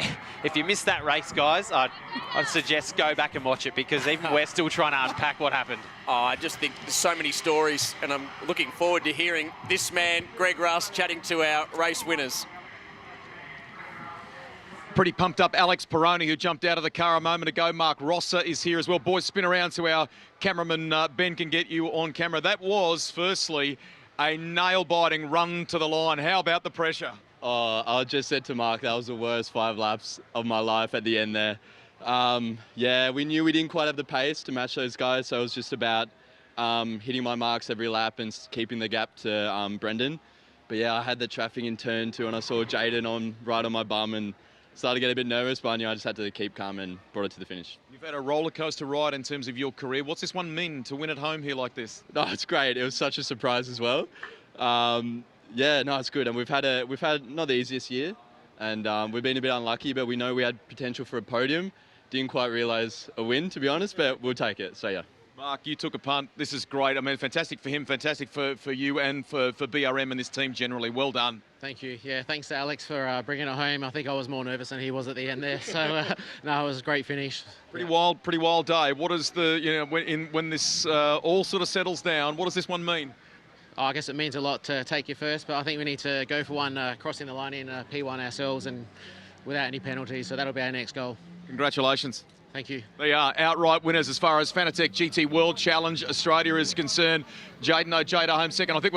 if you missed that race, guys, I'd suggest go back and watch it, because even we're still trying to unpack what happened. Oh, I just think there's so many stories, and I'm looking forward to hearing this man, Greg Russ, chatting to our race winners. Pretty pumped up Alex Peroni, who jumped out of the car a moment ago. Mark Rosser is here as well. Boys, spin around so our cameraman Ben can get you on camera. That was, firstly, a nail-biting run to the line. How about the pressure? Oh, I just said to Mark, that was the worst 5 laps of my life at the end there. Yeah, we knew we didn't quite have the pace to match those guys, so it was just about hitting my marks every lap and keeping the gap to Brendan. But yeah, I had the traffic in turn 2, and I saw Jaden right on my bum and started to get a bit nervous, but I knew I just had to keep calm and brought it to the finish. You've had a roller coaster ride in terms of your career. What's this one mean to win at home here like this? No, it's great. It was such a surprise as well. Yeah, no, it's good, and we've had not the easiest year, and we've been a bit unlucky, but we know we had potential for a podium. Didn't quite realise a win, to be honest, but we'll take it. So yeah. Mark, you took a punt. This is great. I mean, fantastic for him, fantastic for you and for BRM and this team generally. Well done. Thank you. Yeah, thanks to Alex for bringing it home. I think I was more nervous than he was at the end there. So, no, it was a great finish. Pretty wild day. What is the, when this all sort of settles down, what does this one mean? Oh, I guess it means a lot to take you first, but I think we need to go for one crossing the line in P1 ourselves and without any penalties. So that'll be our next goal. Congratulations. Thank you. They are outright winners as far as Fanatec GT World Challenge Australia is concerned. Jaden Ojeda home second. I think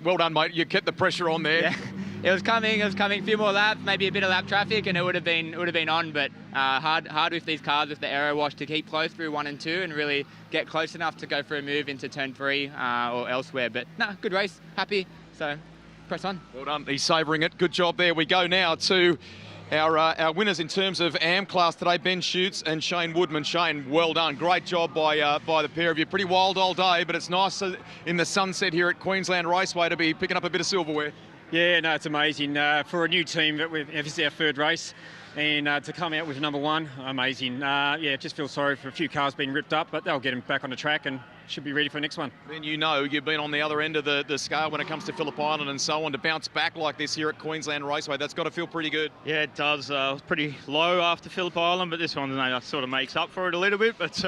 well done, mate. You kept the pressure on there. Yeah. It was coming. A few more laps, maybe a bit of lap traffic, and it would have been on. But hard with these cars with the aero wash to keep close through 1 and 2 and really get close enough to go for a move into turn 3 or elsewhere. But no, good race. Happy. So press on. Well done. He's savouring it. Good job there. We go now to our winners in terms of AM class today, Ben Schutz and Shane Woodman. Shane, well done. Great job by the pair of you. Pretty wild old day, but it's nice in the sunset here at Queensland Raceway to be picking up a bit of silverware. Yeah, no, it's amazing. For a new team, this is our third race, and to come out with number 1, amazing. Yeah, just feel sorry for a few cars being ripped up, but they'll get them back on the track and should be ready for the next one. Then you've been on the other end of the scale when it comes to Phillip Island and so on. To bounce back like this here at Queensland Raceway, that's got to feel pretty good. Yeah, it does. It was pretty low after Phillip Island, but this one sort of makes up for it a little bit. But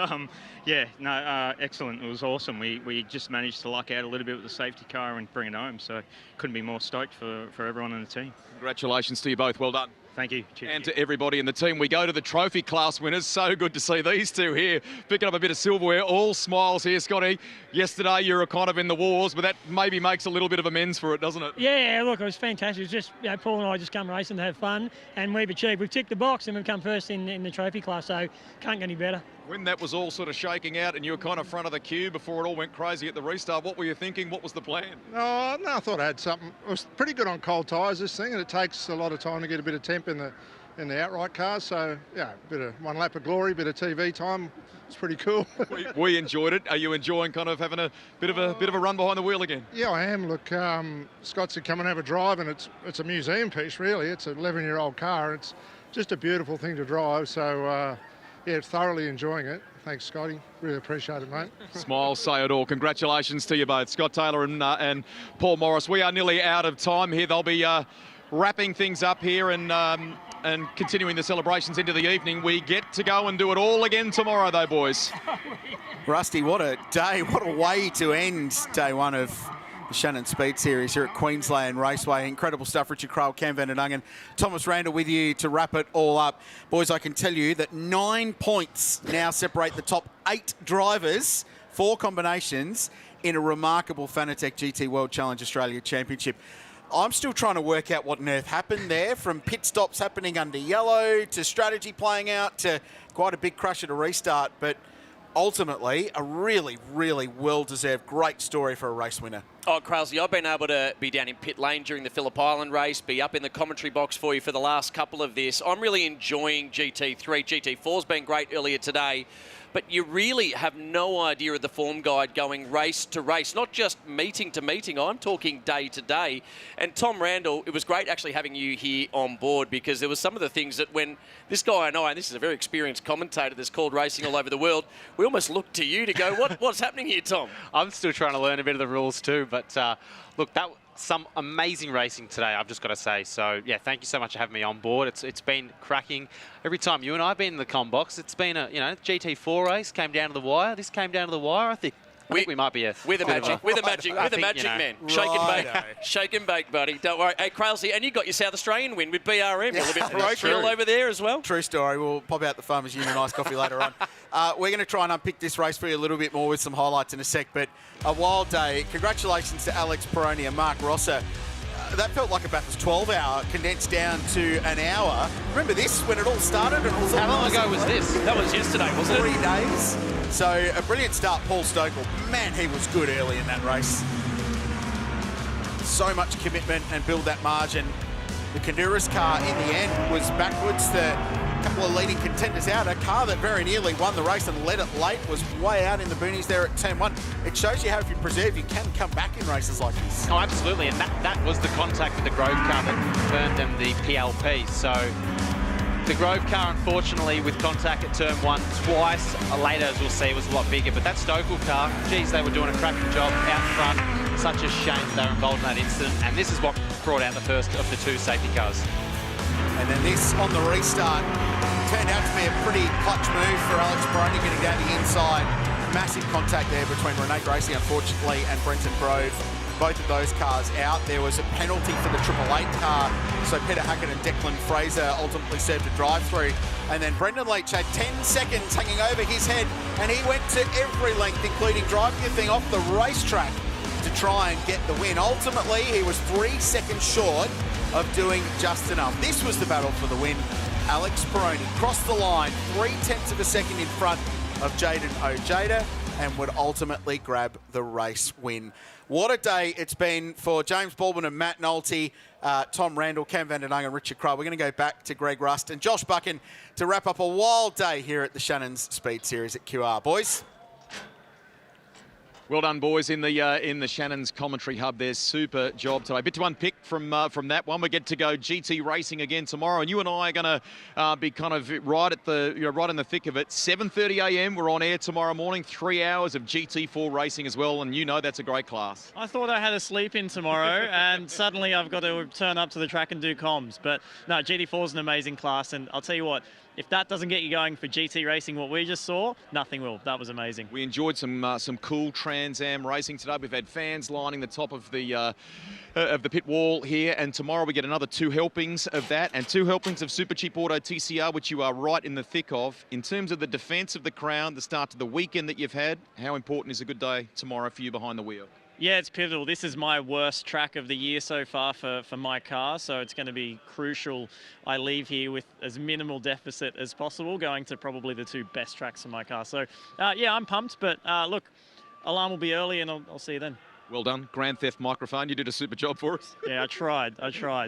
yeah, no, excellent. It was awesome. We just managed to luck out a little bit with the safety car and bring it home. So couldn't be more stoked for everyone in the team. Congratulations to you both. Well done. Thank you. Cheers. And to everybody in the team. We go to the trophy class winners. So good to see these two here picking up a bit of silverware. All smiles here, Scotty. Yesterday you were kind of in the wars, but that maybe makes a little bit of amends for it, doesn't it? Yeah, look, it was fantastic. It was just, Paul and I just come racing to have fun, and we've achieved. We've ticked the box and we've come first in the trophy class, so can't get any better. When that was all sort of shaking out and you were kind of front of the queue before it all went crazy at the restart, what were you thinking? What was the plan? Oh, no, I thought I had something. It was pretty good on cold tyres, this thing, and it takes a lot of time to get a bit of temp in the outright cars. So, yeah, a bit of one lap of glory, bit of TV time. It's pretty cool. we enjoyed it. Are you enjoying kind of having a bit of a run behind the wheel again? Yeah, I am. Look, Scott said come and have a drive, and it's a museum piece, really. It's an 11-year-old car. It's just a beautiful thing to drive. So, yeah, thoroughly enjoying it. Thanks, Scotty. Really appreciate it, mate. Smiles say it all. Congratulations to you both, Scott Taylor and Paul Morris. We are nearly out of time here. They'll be wrapping things up here and continuing the celebrations into the evening. We get to go and do it all again tomorrow, though, boys. Rusty, what a day. What a way to end day 1 of the Shannon Speed Series here at Queensland Raceway. Incredible stuff. Richard Crowell, Cam van den Ungen, Thomas Randall with you to wrap it all up. Boys, I can tell you that 9 points now separate the top 8 drivers, 4 combinations, in a remarkable Fanatec GT World Challenge Australia Championship. I'm still trying to work out what on earth happened there, from pit stops happening under yellow to strategy playing out to quite a big crush at a restart, but ultimately a really, really well-deserved great story for a race winner. Oh, Kralsey, I've been able to be down in pit lane during the Phillip Island race, be up in the commentary box for you for the last couple of this. I'm really enjoying GT3. GT4's been great earlier today, but you really have no idea of the form guide going race to race, not just meeting to meeting. I'm talking day to day. And Tom Randall, it was great actually having you here on board, because there was some of the things that when this guy and I, and this is a very experienced commentator that's called racing all over the world, we almost looked to you to go, what's happening here, Tom? I'm still trying to learn a bit of the rules too, but look, that some amazing racing today, I've just got to say. So, yeah, thank you so much for having me on board. It's been cracking. Every time you and I have been in the comm box, it's been a, GT4 race, came down to the wire. This came down to the wire, I think. We might be We're the magic man. Shake and bake, buddy. Don't worry. Hey, Kralsey, and you got your South Australian win with BRM. You're a bit parochial over there as well. True story. We'll pop out the Farmers Union Ice Coffee later on. We're going to try and unpick this race for you a little bit more with some highlights in a sec, but a wild day. Congratulations to Alex Peroni and Mark Rosser. That felt like a Bathurst 12-hour condensed down to an hour. Remember this, when it all started? How long ago was this? That was yesterday, wasn't it? 3 days. So a brilliant start, Paul Stokel. Man, he was good early in that race. So much commitment and build that margin. The Honduras car in the end was backwards. The couple of leading contenders out. A car that very nearly won the race and led it late was way out in the boonies there at turn 1. It shows you how if you preserve, you can come back in races like this. Oh, absolutely. And that was the contact with the Grove car that earned them the PLP. So The Grove car, unfortunately, with contact at turn 1 twice. Later, as we'll see, was a lot bigger. But that Stokell car, geez, they were doing a cracking job out front. Such a shame they were involved in that incident. And this is what brought out the first of the 2 safety cars. And then this on the restart turned out to be a pretty clutch move for Alex Baroni, getting down the inside. Massive contact there between Renee Gracie, unfortunately, and Brenton Grove. Both of those cars out. There was a penalty for the 888 car, so Peter Hackett and Declan Fraser ultimately served a drive-through. And then Brendan Leach had 10 seconds hanging over his head, and he went to every length, including driving the thing off the racetrack to try and get the win. Ultimately, he was 3 seconds short of doing just enough. This was the battle for the win. Alex Peroni crossed the line 0.3 of a second in front of Jaden Ojeda and would ultimately grab the race win. What a day it's been for James Baldwin and Matt Nolte, Tom Randall, Cam van der Dung and Richard Crowe. We're going to go back to Greg Rust and Josh Buchan to wrap up a wild day here at the Shannon's Speed Series at QR. Boys? Well done, boys, in the Shannon's commentary hub. There's super job today. Bit to unpick from that one. We get to go GT racing again tomorrow, and you and I are going to be kind of right at the right in the thick of it. 7:30 a.m. We're on air tomorrow morning. 3 hours of GT4 racing as well, and you know that's a great class. I thought I had a sleep in tomorrow, and suddenly I've got to turn up to the track and do comms. But no, GT4 is an amazing class, and I'll tell you what. If that doesn't get you going for GT racing, what we just saw, nothing will. That was amazing. We enjoyed some cool Trans Am racing today. We've had fans lining the top of the pit wall here, and tomorrow we get another 2 helpings of that and 2 helpings of Super Cheap Auto TCR, which you are right in the thick of. In terms of the defence of the crown, the start to the weekend that you've had, how important is a good day tomorrow for you behind the wheel? Yeah, it's pivotal. This is my worst track of the year so far for my car, so it's going to be crucial I leave here with as minimal deficit as possible, going to probably the 2 best tracks for my car. So, yeah, I'm pumped, but look, alarm will be early, and I'll see you then. Well done. Grand Theft microphone. You did a super job for us. Yeah, I tried.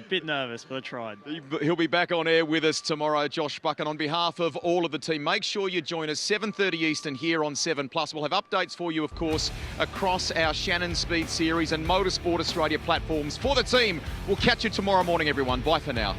Bit nervous, but I tried. He'll be back on air with us tomorrow, Josh Buchan. On behalf of all of the team, make sure you join us 7:30 Eastern here on 7+. We'll have updates for you, of course, across our Shannon Speed Series and Motorsport Australia platforms. For the team, we'll catch you tomorrow morning, everyone. Bye for now.